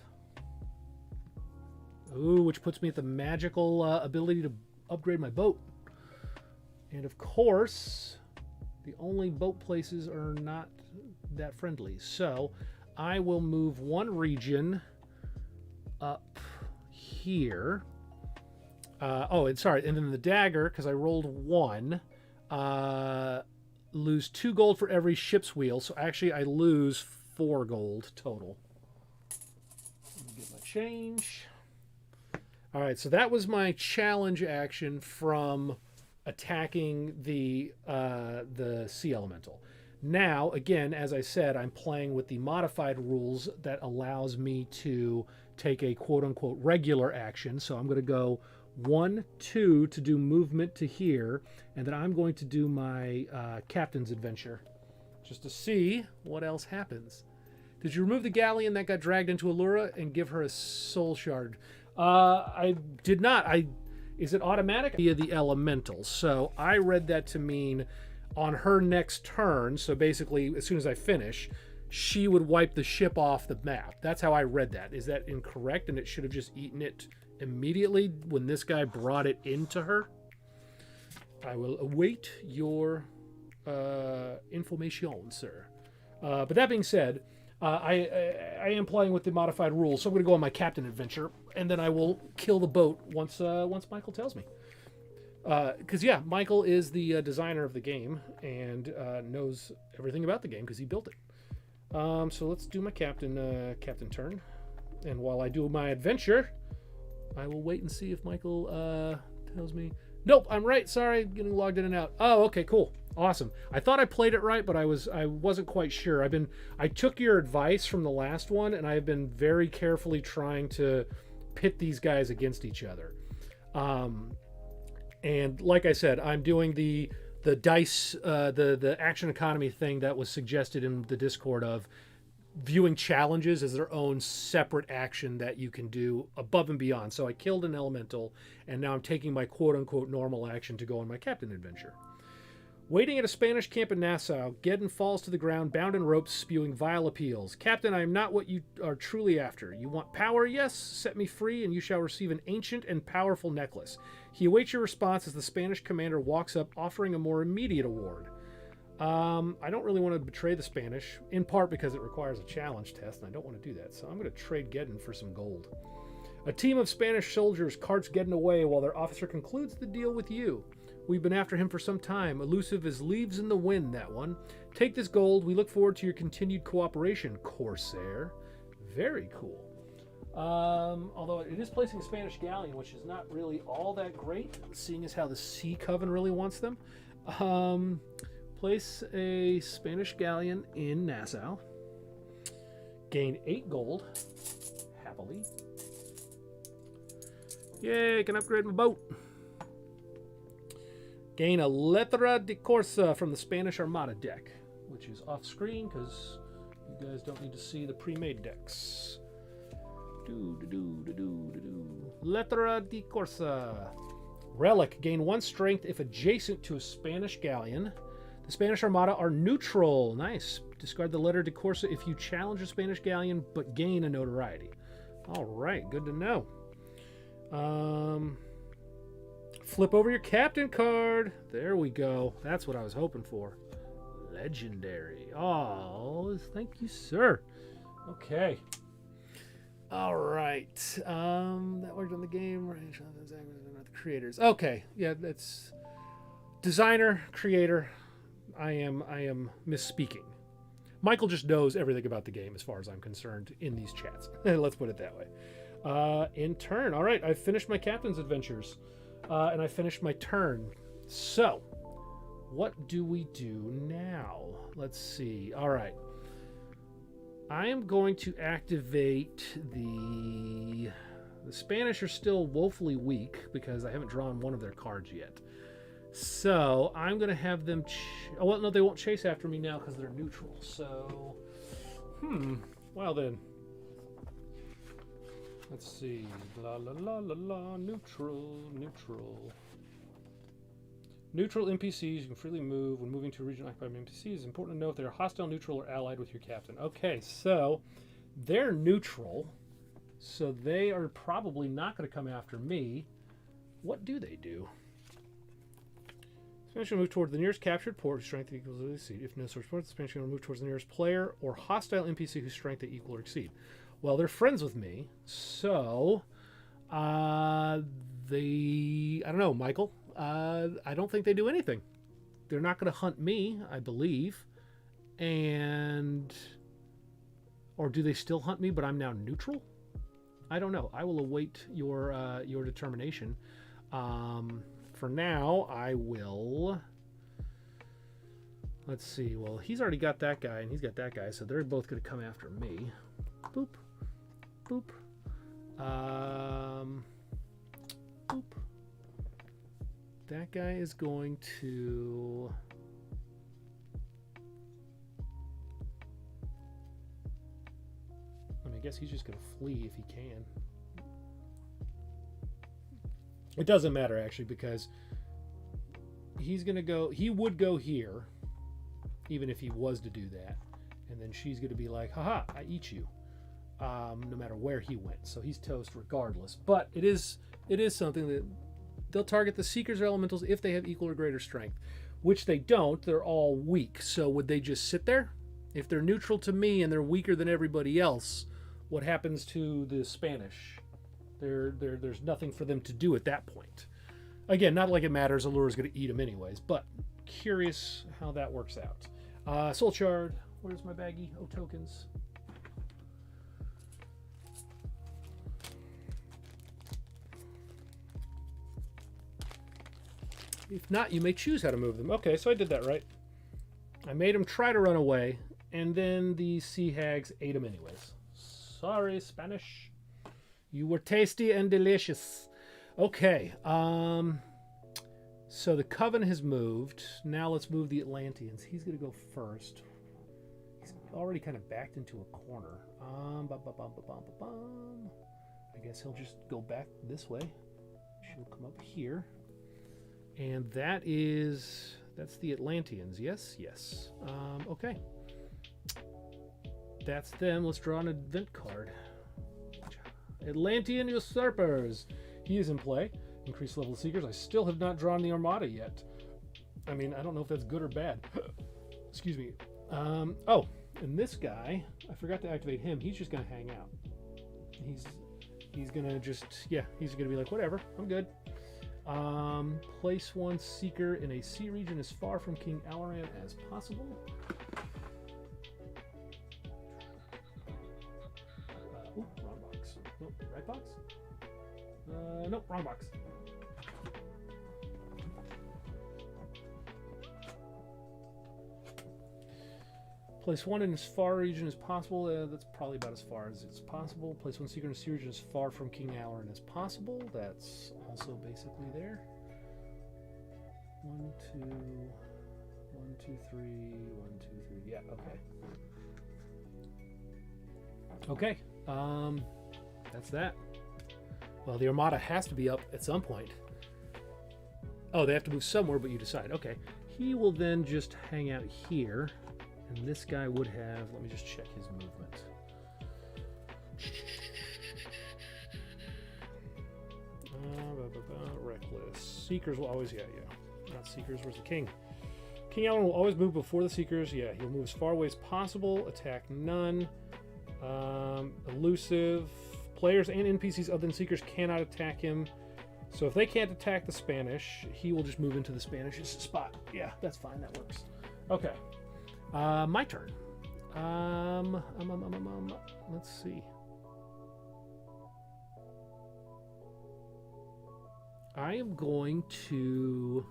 Ooh, which puts me at the magical ability to upgrade my boat. And of course, the only boat places are not that friendly. So I will move 1 region up here. And then the dagger, because I rolled 1, lose 2 gold for every ship's wheel. So actually I lose 4 gold total. Let me get my change. All right, so that was my challenge action from attacking the sea elemental. Now, again, as I said, I'm playing with the modified rules that allows me to take a quote-unquote regular action. So I'm going to go 1, 2 to do movement to here, and then I'm going to do my captain's adventure just to see what else happens. Did you remove the galleon that got dragged into Allura and give her a soul shard? I did not. Is it automatic? Via the elemental. So I read that to mean on her next turn, so basically as soon as I finish, she would wipe the ship off the map. That's how I read that. Is that incorrect? And it should have just eaten it immediately when this guy brought it into her? I will await your information, sir. But that being said, I am playing with the modified rules, so I'm going to go on my captain adventure, and then I will kill the boat once Michael tells me. Because, yeah, Michael is the designer of the game and knows everything about the game because he built it. So let's do my captain turn. And while I do my adventure, I will wait and see if Michael tells me. Nope, I'm right. Sorry, getting logged in and out. Oh, okay, cool. Awesome. I thought I played it right, but I wasn't quite sure. I took your advice from the last one, and I've been very carefully trying to pit these guys against each other. And like I said, I'm doing the dice, the action economy thing that was suggested in the Discord of viewing challenges as their own separate action that you can do above and beyond. So I killed an elemental, and now I'm taking my quote-unquote normal action to go on my captain adventure. Waiting at a Spanish camp in Nassau, Geddon falls to the ground, bound in ropes, spewing vile appeals. Captain, I am not what you are truly after. You want power? Yes. Set me free, and you shall receive an ancient and powerful necklace. He awaits your response as the Spanish commander walks up, offering a more immediate award. I don't really want to betray the Spanish, in part because it requires a challenge test, and I don't want to do that, so I'm going to trade Geddon for some gold. A team of Spanish soldiers carts Geddon away while their officer concludes the deal with you. We've been after him for some time, elusive as leaves in the wind, that one. Take this gold. We look forward to your continued cooperation, Corsair. Very cool. Although it is placing a Spanish galleon, which is not really all that great, seeing as how the Sea Coven really wants them. Place a Spanish galleon in Nassau. Gain 8 gold. Happily. Yay, I can upgrade my boat. Gain a Letra de Corsa from the Spanish Armada deck, which is off screen because you guys don't need to see the pre-made decks. Letra de Corsa. Relic. Gain 1 strength if adjacent to a Spanish galleon. The Spanish Armada are neutral. Nice. Discard the Letra de Corsa if you challenge a Spanish galleon but gain a notoriety. All right, good to know. Flip over your captain card. There we go. That's what I was hoping for. Legendary. Oh, thank you, sir. Okay. All right. That worked on the game. Not the creators. Okay. Yeah, that's designer, creator. I am misspeaking. Michael just knows everything about the game as far as I'm concerned in these chats. Let's put it that way. In turn. All right. I've finished my captain's adventures. And I finished my turn. So, what do we do now? Let's see. All right. I am going to activate the Spanish are still woefully weak because I haven't drawn one of their cards yet. So, I'm going to have them... oh, well, no, they won't chase after me now because they're neutral. So, well then. Let's see. La la la la la. Neutral. Neutral NPCs, you can freely move when moving to a region occupied by NPCs. It's important to know if they're hostile, neutral, or allied with your captain. Okay, so they're neutral, so they are probably not going to come after me. What do they do? Spanish will move towards the nearest captured port whose strength equals or exceed. If no source port, the Spanish will move towards the nearest player or hostile NPC whose strength they equal or exceed. Well, they're friends with me, so I don't know, Michael. I don't think they do anything. They're not going to hunt me, I believe. Or do they still hunt me, but I'm now neutral? I don't know. I will await your determination. For now, I will... Let's see. Well, he's already got that guy, and he's got that guy, so they're both going to come after me. Boop. Boop. Boop. That guy is going to... I guess he's just going to flee if he can. It doesn't matter, actually, because he's going to go... He would go here, even if he was to do that. And then she's going to be like, haha, I eat you. No matter where he went. So he's toast regardless. But it is something that they'll target the Seekers or Elementals if they have equal or greater strength. Which they don't. They're all weak. So would they just sit there? If they're neutral to me and they're weaker than everybody else, what happens to the Spanish? There's nothing for them to do at that point. Again, not like it matters. Allure's going to eat them anyways. But curious how that works out. Soul Shard. Where's my baggie? Oh, tokens. If not, you may choose how to move them. Okay, so I did that right. I made them try to run away, and then the sea hags ate them anyways. Sorry, Spanish. You were tasty and delicious. Okay, so the Coven has moved. Now let's move the Atlanteans. He's going to go first. He's already kind of backed into a corner. I guess he'll just go back this way. She'll come up here. And that's the Atlanteans, yes? Yes. Okay. That's them. Let's draw an event card. Atlantean Usurpers. He is in play. Increased level of Seekers. I still have not drawn the Armada yet. I mean, I don't know if that's good or bad. Excuse me. Oh, and this guy, I forgot to activate him. He's just going to hang out. He's going to just, yeah, he's going to be like, whatever, I'm good. Place one Seeker in a sea region as far from King Alaran as possible. Wrong box. Nope, right box? Nope, wrong box. Place one in as far region as possible. That's probably about as far as it's possible. Place one Seeker in a sea region as far from King Alaran as possible. That's also basically there. 1, 2, 1, 2, 3, 1, 2, 3. Yeah, okay. Okay. That's that. Well, the Armada has to be up at some point. Oh, they have to move somewhere, but you decide. Okay. He will then just hang out here. And this guy would have, let me just check his movement. Reckless. Seekers will always, yeah. Not Seekers, where's the King? King Alaran will always move before the Seekers. Yeah, he'll move as far away as possible. Attack none. Elusive. Players and NPCs other than Seekers cannot attack him. So if they can't attack the Spanish, he will just move into the Spanish's spot. Yeah, that's fine. That works. Okay. My turn. Let's see. I'm going to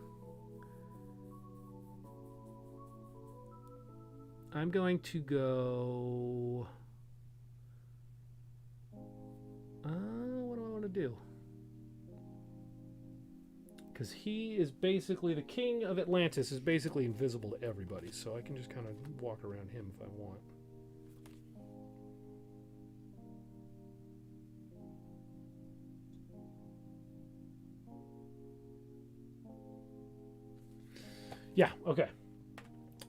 go. What do I want to do? Because he is basically, the king of Atlantis is basically invisible to everybody, so I can just kind of walk around him if I want. Yeah, okay.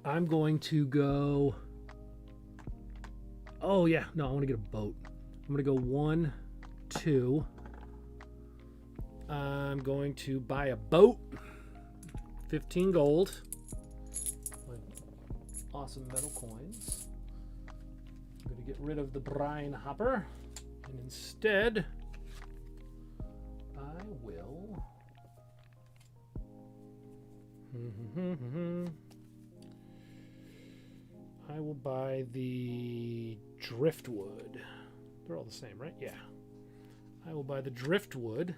I'm going to go... Oh, yeah. No, I want to get a boat. I'm going to go 1, 2. I'm going to buy a boat. 15 gold. Awesome metal coins. I'm going to get rid of the brine hopper. And instead, I will... I will buy the driftwood. They're all the same, right? Yeah. I will buy the driftwood,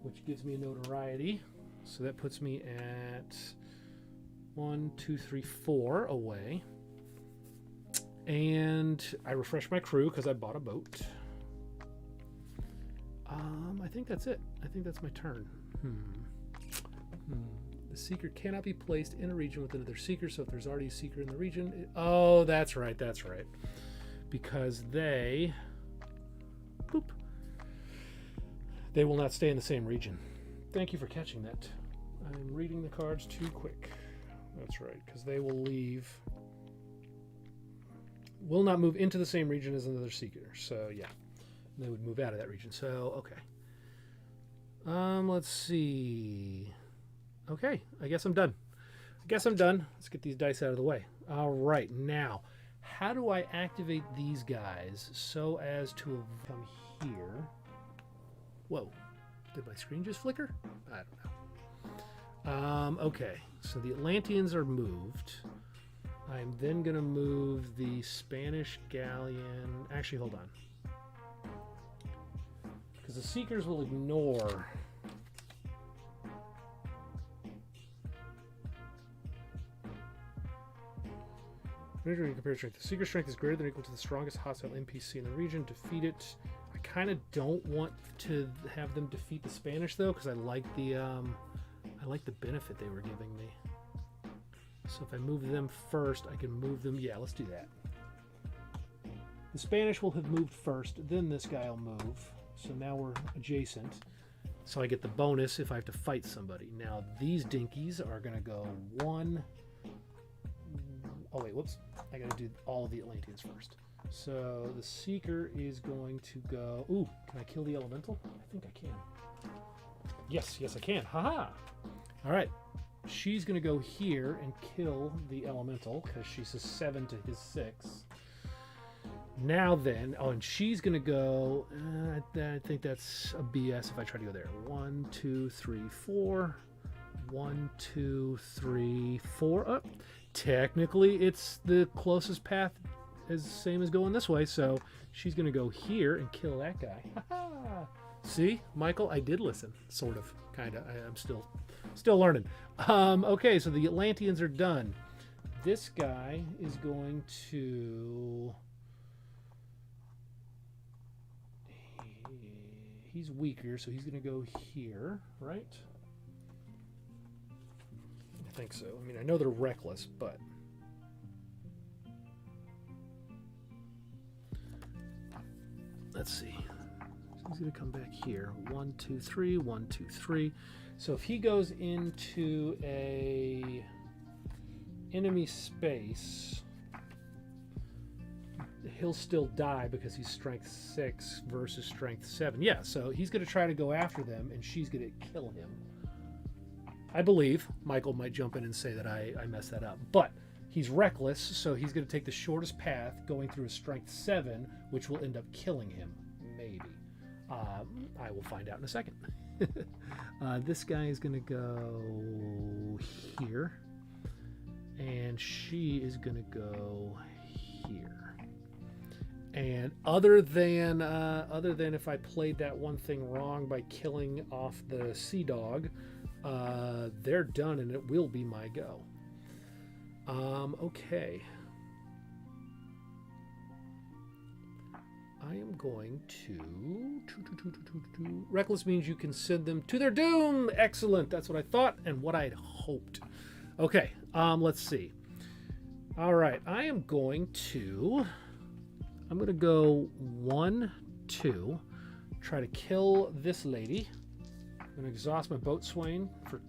which gives me a notoriety. So that puts me at 1, 2, 3, 4 away. And I refresh my crew because I bought a boat. I think that's it. I think that's my turn. The seeker cannot be placed in a region with another seeker, so if there's already a seeker in the region... Oh, that's right, that's right. Because they... Boop. They will not stay in the same region. Thank you for catching that. I'm reading the cards too quick. That's right, because they will leave... Will not move into the same region as another seeker. So, yeah. They would move out of that region. So, okay. Let's see... Okay, I guess I'm done. Let's get these dice out of the way. All right, now, how do I activate these guys so as to come here? Whoa, did my screen just flicker? I don't know. Okay, so the Atlanteans are moved. I'm then going to move the Spanish galleon. Actually, hold on. Because the Seekers will ignore... Compared strength. The Seeker strength is greater than or equal to the strongest hostile NPC in the region. Defeat it. I kind of don't want to have them defeat the Spanish though, because I like the benefit they were giving me. So if I move them first, I can move them. Yeah, let's do that. The Spanish will have moved first, then this guy will move. So now we're adjacent. So I get the bonus if I have to fight somebody. Now these dinkies are going to go 1. Oh wait, whoops. I gotta do all of the Atlanteans first. So the Seeker is going to go... Ooh, can I kill the Elemental? I think I can. Yes, I can. Haha! Alright. She's gonna go here and kill the Elemental, because she's a 7 to his 6. Now then... Oh, and she's gonna go... I think that's a BS if I try to go there. 1, 2, 3, 4. 1, 2, 3, 4. Up. Technically, it's the closest path as same as going this way, so she's going to go here and kill that guy. See, Michael, I did listen, sort of, kind of. I'm still learning. Okay, so the Atlanteans are done. This guy is going to... He's weaker, so he's going to go here, right? I think so. I mean, I know they're reckless, but... Let's see. So he's going to come back here. 1, 2, 3, 1, 2, 3. So if he goes into a enemy space, he'll still die because he's strength 6 versus strength 7. Yeah, so he's going to try to go after them, and she's going to kill him. I believe. Michael might jump in and say that I messed that up. But he's reckless, so he's going to take the shortest path, going through a strength 7, which will end up killing him. Maybe. I will find out in a second. This guy is going to go here. And she is going to go here. And other than if I played that one thing wrong by killing off the sea dog, they're done and it will be my go. Okay. I am going to... Reckless means you can send them to their doom. Excellent. That's what I thought and what I'd hoped. Okay. Let's see. All right. I'm going to go 1, 2. Try to kill this lady. I'm going to exhaust my boatswain for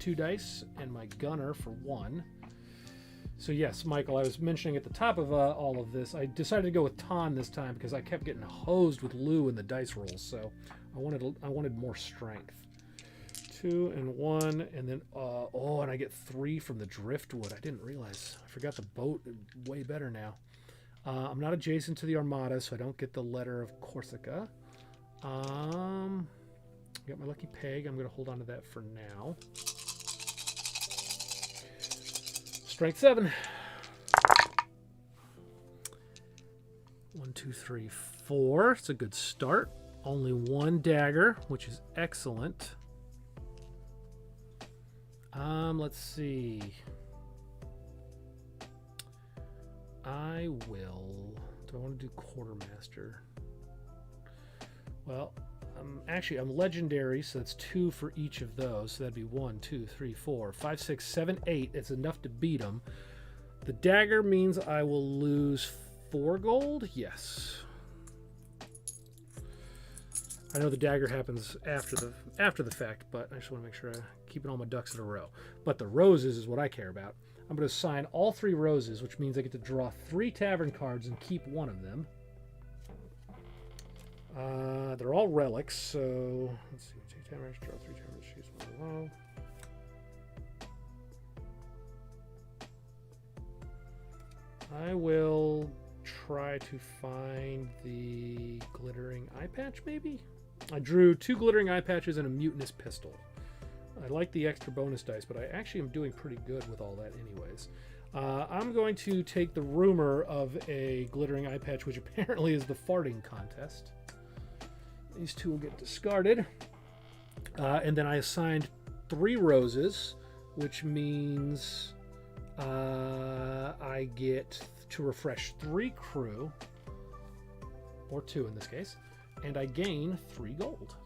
2 dice and my gunner for 1. So yes, Michael, I was mentioning at the top of all of this, I decided to go with Ton this time because I kept getting hosed with Lou in the dice rolls, so I wanted more strength. 2 and 1, and then and I get 3 from the driftwood. I didn't realize. I forgot the boat. Way better now. I'm not adjacent to the Armada, so I don't get the letter of Corsica. Got my lucky peg. I'm going to hold on to that for now. Strength 7. 1, 2, 3, 4. It's a good start. Only 1 dagger, which is excellent. Let's see. I will. Do I want to do quartermaster? Well, I'm legendary, so that's 2 for each of those. So that'd be 1, 2, 3, 4, 5, 6, 7, 8. It's enough to beat them. The dagger means I will lose 4 gold. Yes. I know the dagger happens after the fact, but I just want to make sure I keep all my ducks in a row. But the roses is what I care about. I'm going to assign all 3 roses, which means I get to draw 3 tavern cards and keep 1 of them. They're all relics, so let's see. 2 taverns, draw 3 taverns, choose 1 in a row. I will try to find the glittering eye patch, maybe? I drew 2 glittering eye patches and a mutinous pistol. I like the extra bonus dice, but I actually am doing pretty good with all that anyways. I'm going to take the rumor of a glittering eye patch, which apparently is the farting contest. These 2 will get discarded. And then I assigned 3 roses, which means I get to refresh 3 crew, or 2 in this case, and I gain 3 gold.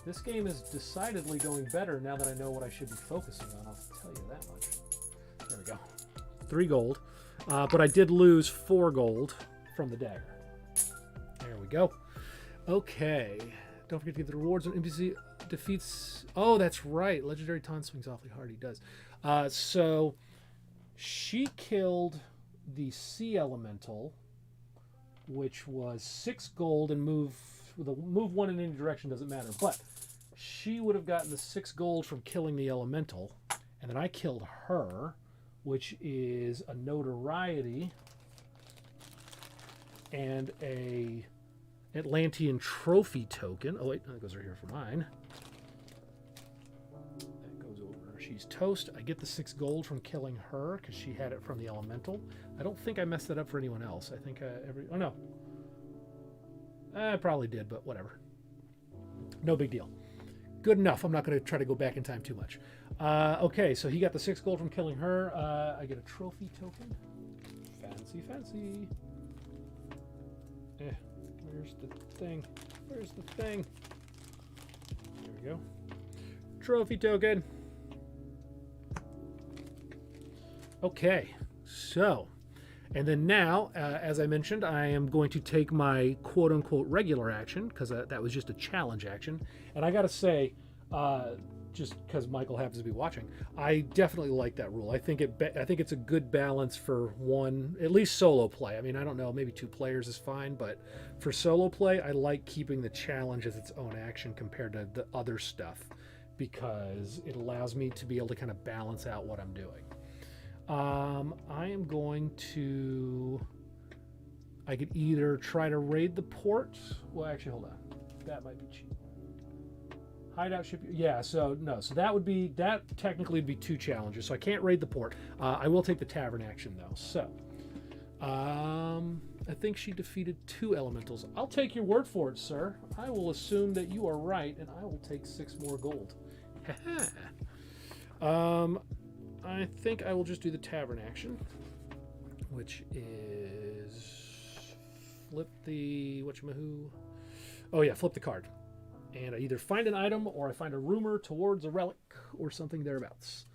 This game is decidedly going better now that I know what I should be focusing on. I'll tell you that much. There we go. 3 gold. But I did lose 4 gold from the dagger. There we go. Okay. Don't forget to get the rewards when NPC defeats... Oh, that's right. Legendary Ton swings awfully hard. He does. So she killed the Sea Elemental, which was 6 gold, and move 1 in any direction doesn't matter. But she would have gotten the 6 gold from killing the Elemental, and then I killed her, which is a notoriety and a Atlantean trophy token. Oh wait, that goes right here for mine. That goes over. She's toast. I get the 6 gold from killing her because she had it from the Elemental. I don't think I messed that up for anyone else. I think oh no, I probably did, but whatever. No big deal. Good enough. I'm not going to try to go back in time too much. Okay, so he got the 6 gold from killing her. I get a trophy token. Fancy, fancy. Where's the thing? Where's the thing? There we go. Trophy token. Okay, so, and then now, as I mentioned, I am going to take my quote-unquote regular action, because that was just a challenge action. And I got to say, just because Michael happens to be watching, I definitely like that rule. I think it's a good balance for one, at least solo play. I mean, I don't know, maybe 2 players is fine, but for solo play, I like keeping the challenge as its own action compared to the other stuff, because it allows me to be able to kind of balance out what I'm doing. I am going to... I could either try to raid the port. Well, actually, hold on. That might be cheap. Hideout ship. Yeah, so no. So that technically would be 2 challenges. So I can't raid the port. I will take the tavern action, though. So, I think she defeated 2 elementals. I'll take your word for it, sir. I will assume that you are right, and I will take 6 more gold. I think I will just do the tavern action, which is flip the flip the card, and I either find an item or I find a rumor towards a relic or something thereabouts.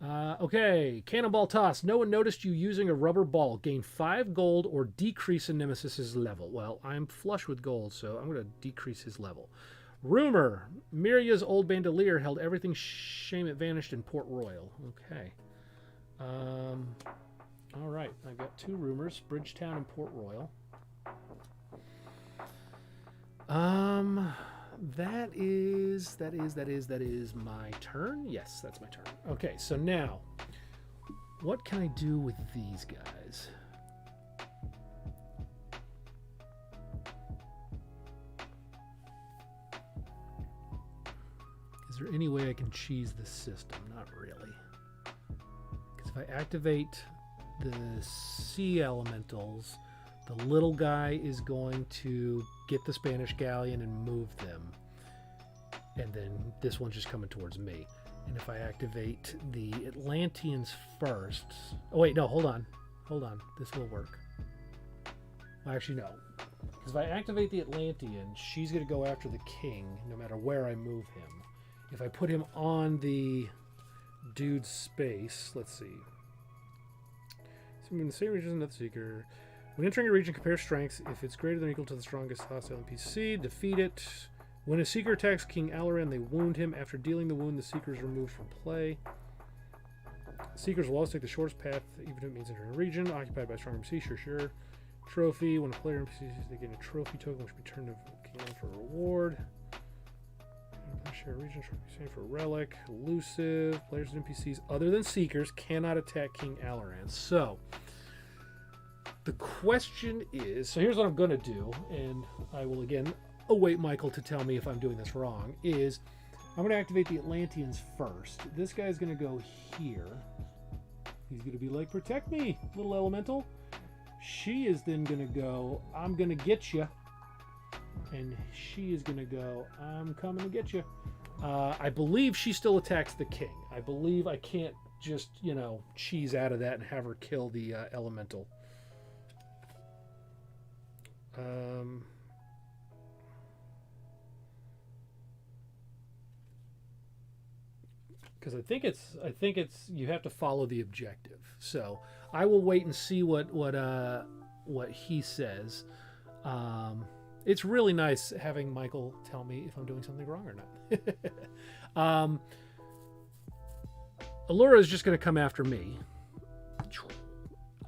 Okay, cannonball toss. No one noticed you using a rubber ball. Gain 5 gold or decrease a nemesis's level. Well, I'm flush with gold, so I'm going to decrease his level. Rumor. Miria's old bandolier held everything shame it vanished in Port Royal. Okay. All right. I've got 2 rumors. Bridgetown and Port Royal. That is my turn. Yes, that's my turn. Okay, so now, what can I do with these guys? Is there any way I can cheese this system? Not really. Because if I activate the sea elementals, the little guy is going to get the Spanish galleon and move them. And then this one's just coming towards me. And if I activate the Atlanteans first... Oh, wait, no, hold on. Hold on. This will work. Well, actually, no. Because if I activate the Atlantean, she's going to go after the king, no matter where I move him. If I put him on the dude's space... Let's see. So in the same region as another seeker... When entering a region, compare strengths. If it's greater than or equal to the strongest hostile NPC, defeat it. When a seeker attacks King Alaran, they wound him. After dealing the wound, the seeker is removed from play. Seekers will always take the shortest path, even if it means entering a region. Occupied by a strong NPC, sure. Trophy. When a player NPC, they gain a trophy token, which will be turned to King Alaran for a reward. Share a region, trophy for a relic. Elusive. Players and NPCs other than seekers cannot attack King Alaran. So... the question is, so here's what I'm going to do, and I will again await Michael to tell me if I'm doing this wrong, is I'm going to activate the Atlanteans first. This guy's going to go here. He's going to be like, protect me, little elemental. She is then going to go, I'm going to get you. And she is going to go, I'm coming to get you. I believe she still attacks the king. I believe I can't just, you know, cheese out of that and have her kill the elemental. Because I think it's you have to follow the objective. So I will wait and see what he says. It's really nice having Michael tell me if I'm doing something wrong or not. Allura is just going to come after me,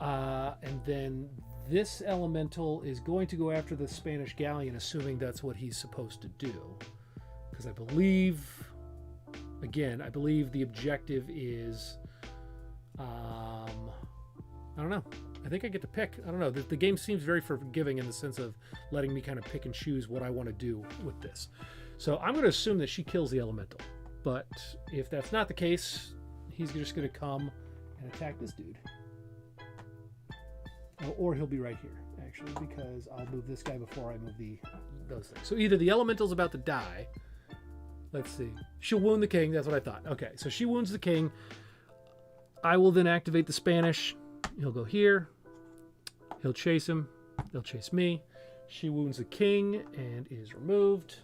and then this elemental is going to go after the Spanish galleon, assuming that's what he's supposed to do. Because I believe, again, the objective is, I don't know. I think I get to pick. I don't know. The game seems very forgiving in the sense of letting me kind of pick and choose what I want to do with this. So I'm going to assume that she kills the elemental. But if that's not the case, he's just going to come and attack this dude. Or he'll be right here, actually, because I'll move this guy before I move those things. So either the elemental's about to die. Let's see. She'll wound the king. That's what I thought. Okay, so she wounds the king. I will then activate the Spanish. He'll go here. He'll chase him. They'll chase me. She wounds the king and is removed.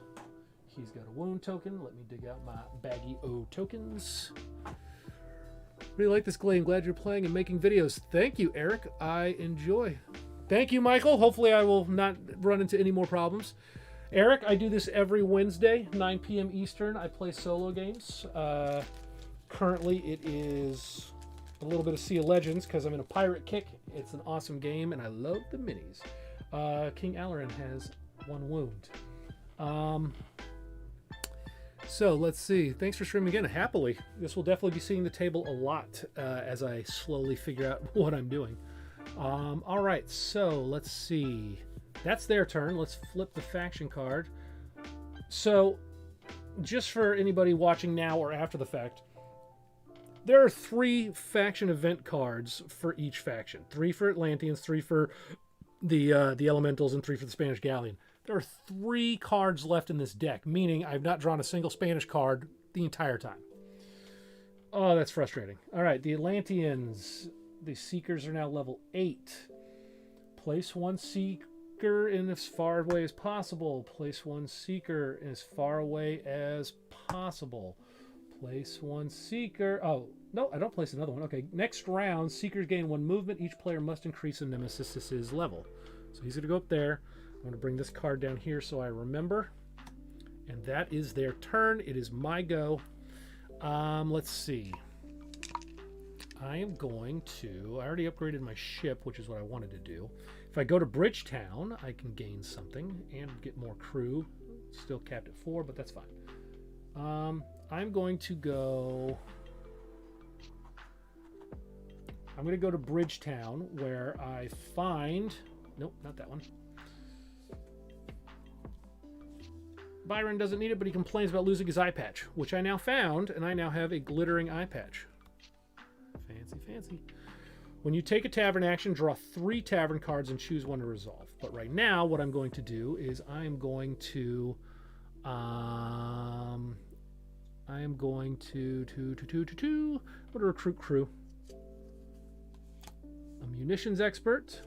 He's got a wound token. Let me dig out my baggy O tokens. Really like this game. Glad you're playing and making videos. Thank you, Eric. I enjoy. Thank you, Michael. Hopefully I will not run into any more problems. Eric, I do this every Wednesday, 9 p.m. Eastern. I play solo games. Currently it is a little bit of Sea of Legends because I'm in a pirate kick. It's an awesome game and I love the minis. King Alaran has 1 wound. So let's see. Thanks for streaming again. Happily. This will definitely be seeing the table a lot as I slowly figure out what I'm doing. All right, so let's see. That's their turn. Let's flip the faction card. So just for anybody watching now or after the fact, there are 3 faction event cards for each faction. 3 for Atlanteans, 3 for the Elementals, and 3 for the Spanish Galleon. There are 3 cards left in this deck, meaning I've not drawn a single Spanish card the entire time. Oh, that's frustrating. All right, the Atlanteans, the Seekers are now level 8. Place 1 Seeker in as far away as possible. Place 1 Seeker as far away as possible. Place 1 Seeker. Oh, no, I don't place another one. Okay, next round, Seekers gain 1 movement. Each player must increase a Nemesis's level. So he's going to go up there. I'm going to bring this card down here so I remember. And that is their turn. It is my go. Let's see. I am going to... I already upgraded my ship, which is what I wanted to do. If I go to Bridgetown, I can gain something and get more crew. Still capped at 4, but that's fine. I'm going to go... I'm going to go to Bridgetown, where I find... Nope, not that one. Byron doesn't need it, but he complains about losing his eye patch, which I now found, and I now have a glittering eye patch. Fancy, fancy. When you take a tavern action, draw 3 tavern cards and choose one to resolve. But right now, what I'm going to do is I am going to recruit crew. A munitions expert,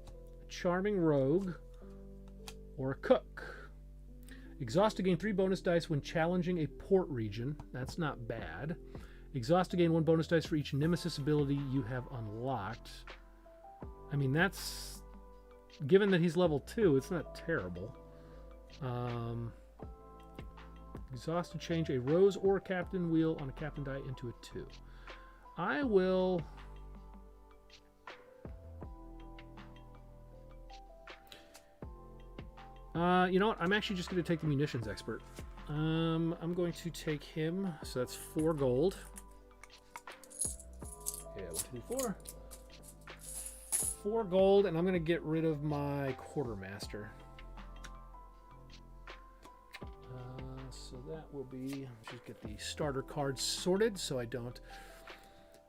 a charming rogue, or a cook. Exhaust to gain 3 bonus dice when challenging a port region. That's not bad. Exhaust to gain 1 bonus dice for each nemesis ability you have unlocked. I mean, that's... Given that he's level 2, it's not terrible. Exhaust to change a rose or captain wheel on a captain die into a 2. I will... you know what? I'm actually just going to take the munitions expert. I'm going to take him. So that's 4 gold. Yeah, 1, 2, 4. 4 gold, and I'm going to get rid of my quartermaster. So that will be... Just get the starter cards sorted so I don't...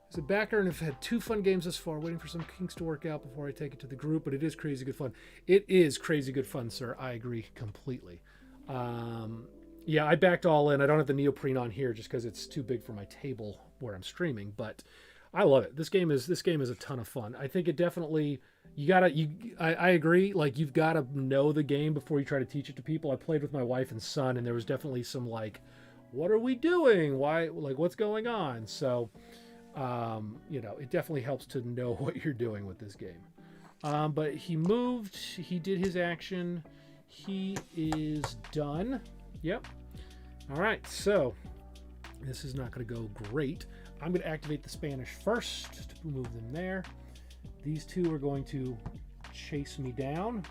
As a backer, and I've had 2 fun games thus far, waiting for some kinks to work out before I take it to the group, but it is crazy good fun. It is crazy good fun, sir. I agree completely. Yeah, I backed all in. I don't have the neoprene on here just because it's too big for my table where I'm streaming, but I love it. This game is a ton of fun. I think it definitely... I agree. Like, you've got to know the game before you try to teach it to people. I played with my wife and son, and there was definitely some, like, what are we doing? Why, like, what's going on? So... you know, it definitely helps to know what you're doing with this game. But he moved. He did his action. He is done. Yep. All right, so this is not going to go great. I'm going to activate the Spanish first to move them there. These 2 are going to chase me down.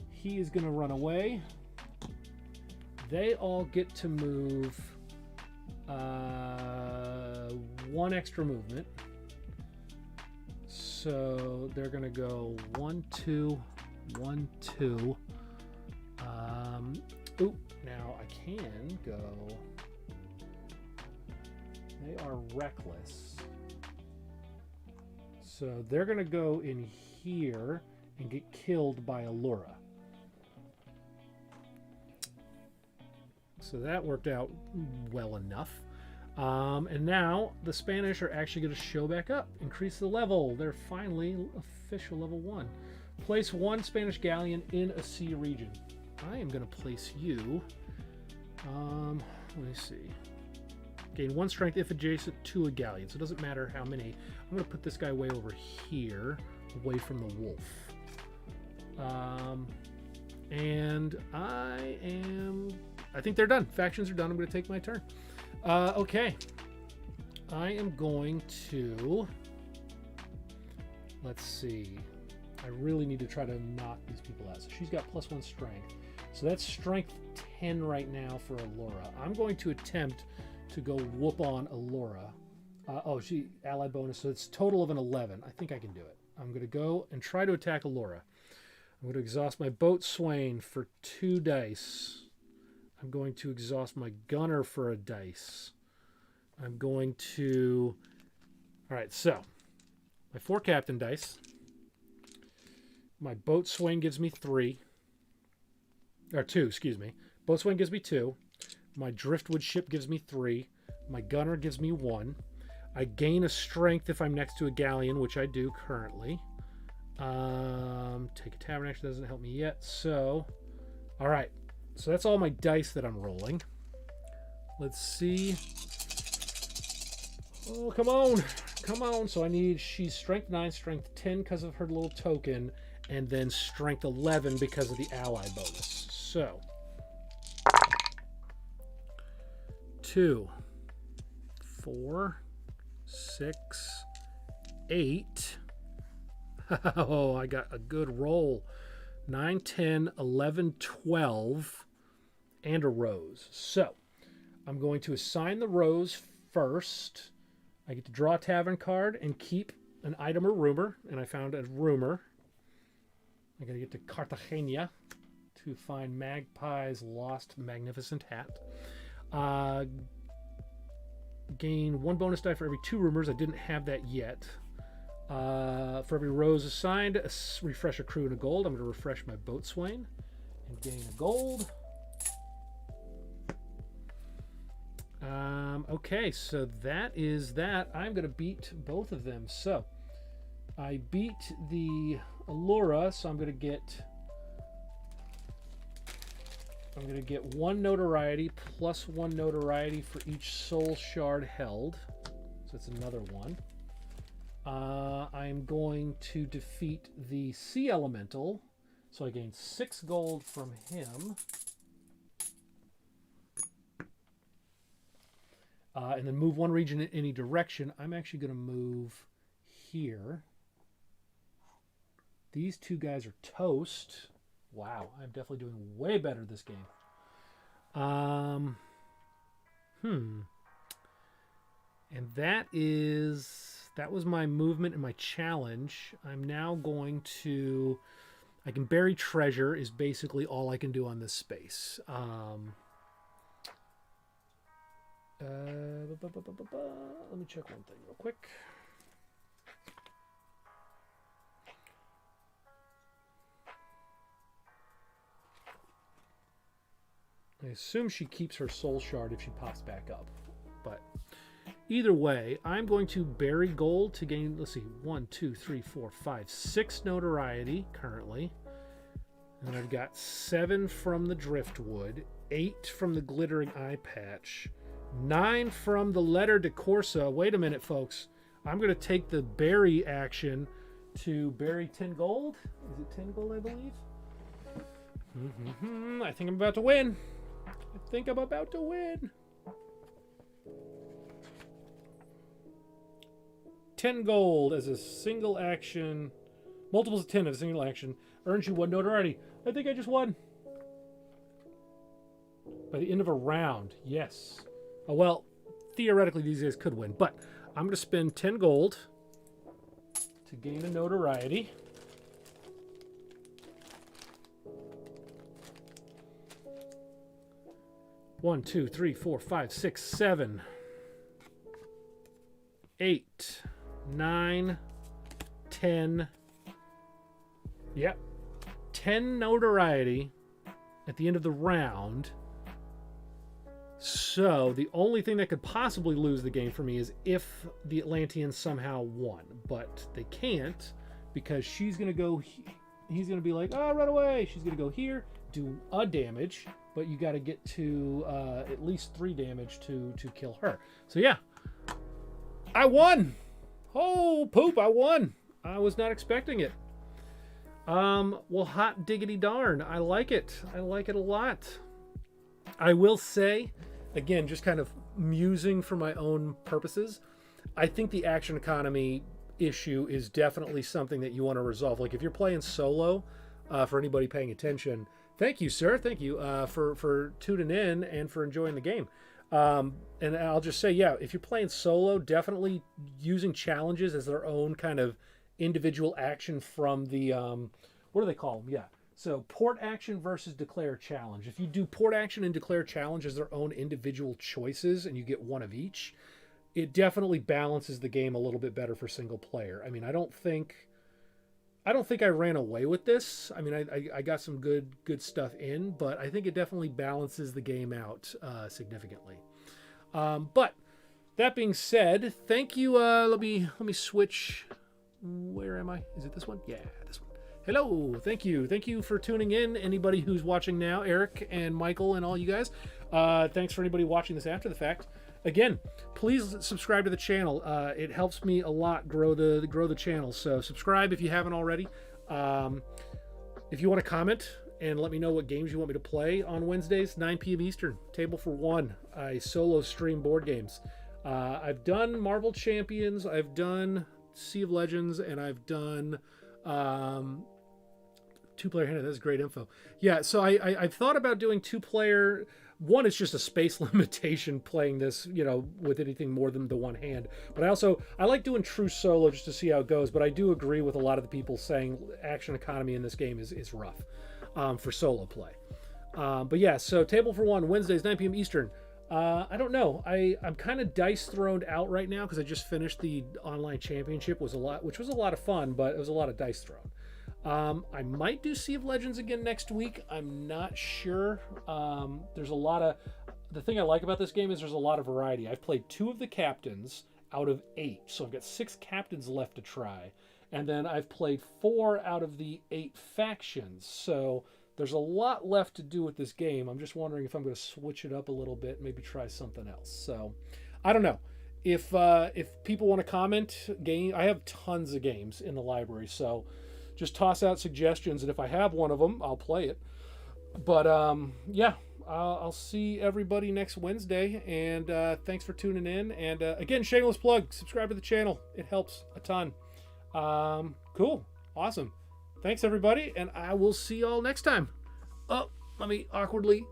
He is going to run away. They all get to move... 1 extra movement. So they're going to go 1, 2, 1, 2. Oop, now I can go... They are reckless. So they're going to go in here and get killed by Allura. So that worked out well enough. And now the Spanish are actually going to show back up. Increase the level. They're finally official level 1. Place 1 Spanish galleon in a sea region. I am going to place you. Let me see. Gain 1 strength if adjacent to a galleon. So it doesn't matter how many. I'm going to put this guy way over here, away from the wolf. And I think they're done. Factions are done. I'm going to take my turn. Okay. I am going to... Let's see. I really need to try to knock these people out. So she's got +1 strength. So that's strength 10 right now for Allura. I'm going to attempt to go whoop on Allura. She ally bonus. So it's total of an 11. I think I can do it. I'm going to go and try to attack Allura. I'm going to exhaust my boatswain for 2 dice. I'm going to exhaust my gunner for a dice. I'm going to... All right, so my 4 captain dice. My boatswain gives me 3. Or 2, excuse me. Boatswain gives me 2. My driftwood ship gives me 3. My gunner gives me 1. I gain a strength if I'm next to a galleon, which I do currently. Take a tavern action doesn't help me yet. So, all right. So that's all my dice that I'm rolling. Let's see. Oh, come on. Come on. So I need, she's strength 9, strength 10 because of her little token, and then strength 11 because of the ally bonus. So 2, 4, 6, 8. Oh, I got a good roll. 9, 10, 11, 12, and a rose. So I'm going to assign the rose first. I get to draw a tavern card and keep an item or rumor, and I found a rumor. I got to get to Cartagena to find Magpie's lost magnificent hat. Gain 1 bonus die for every 2 rumors. I didn't have that yet. For every rose assigned, refresh a crew and a gold. I'm going to refresh my boatswain and gain a gold. Okay, so that is that. I'm going to beat both of them. So I beat the Allura, so I'm going to get 1 notoriety plus 1 notoriety for each soul shard held. So that's another 1. I'm going to defeat the Sea Elemental, so I gain 6 gold from him. And then move 1 region in any direction. I'm actually going to move here. These 2 guys are toast. Wow, I'm definitely doing way better this game. And that was my movement and my challenge. I'm now going to... I can bury treasure is basically all I can do on this space. Let me check one thing real quick. I assume she keeps her soul shard if she pops back up. But either way, I'm going to bury gold to gain, let's see, 1, 2, 3, 4, 5, 6 notoriety currently. And I've got 7 from the driftwood, 8 from the glittering eye patch, 9 from the letter de Corsa. Wait a minute, folks. I'm going to take the bury action to bury 10 gold. Is it 10 gold, I believe? I think I'm about to win. I think I'm about to win. 10 gold as a single action. Multiples of 10 as a single action. Earns you 1 notoriety. I think I just won. By the end of a round. Yes. Oh, well, theoretically these guys could win. But I'm going to spend 10 gold to gain a notoriety. One, 2, 3, 4, 5, 6, 7, 8, 9, 10. Yep. 10 notoriety at the end of the round. So the only thing that could possibly lose the game for me is if the Atlanteans somehow won. But they can't, because she's going to go... He's going to be like, oh, run away. She's going to go here, do a damage, but you got to get to at least 3 damage to kill her. So yeah, I won. Oh, poop, I won. I was not expecting it. Well, hot diggity darn. I like it. I like it a lot. I will say, again, just kind of musing for my own purposes, I think the action economy issue is definitely something that you want to resolve. Like if you're playing solo, for anybody paying attention, thank you, sir. Thank you for tuning in and for enjoying the game. And I'll just say, yeah, if you're playing solo, definitely using challenges as their own kind of individual action from the, what do they call them? Yeah. So port action versus declare challenge. If you do port action and declare challenge as their own individual choices and you get 1 of each, it definitely balances the game a little bit better for single player. I mean, I don't think I ran away with this. I mean, I got some good stuff in, but I think it definitely balances the game out significantly. But that being said, thank you. Let me switch. Where am I? Is it this one? Yeah, this one. Hello. Thank you for tuning in. Anybody who's watching now, Eric and Michael and all you guys. Thanks for anybody watching this after the fact. Again, please subscribe to the channel. It helps me a lot grow the channel. So subscribe if you haven't already. If you want to comment and let me know what games you want me to play on Wednesdays, 9 p.m. Eastern. Table for One. I solo stream board games. I've done Marvel Champions, I've done Sea of Legends, and I've done two-player hand. That's great info. Yeah, so I've thought about doing two-player. One, it's just a space limitation playing this, with anything more than the one hand. But I like doing true solo just to see how it goes. But I do agree with a lot of the people saying action economy in this game is rough for solo play. But yeah, so Table for One, Wednesdays, 9 p.m. Eastern. I don't know. I'm kind of dice thrown out right now because I just finished the online championship, which was a lot of fun, but it was a lot of dice thrown. I might do Sea of Legends again next week. I'm not sure. The thing I like about this game is there's a lot of variety. I've played 2 of the captains out of 8, so I've got 6 captains left to try. And then I've played 4 out of the 8 factions, so there's a lot left to do with this game. I'm just wondering if I'm going to switch it up a little bit, maybe try something else. So, I don't know. If people want to comment, I have tons of games in the library, so just toss out suggestions, and if I have one of them, I'll play it. But yeah, I'll see everybody next Wednesday, and thanks for tuning in. And again, shameless plug, subscribe to the channel. It helps a ton. Cool. Awesome. Thanks, everybody, and I will see y'all next time. Oh, let me awkwardly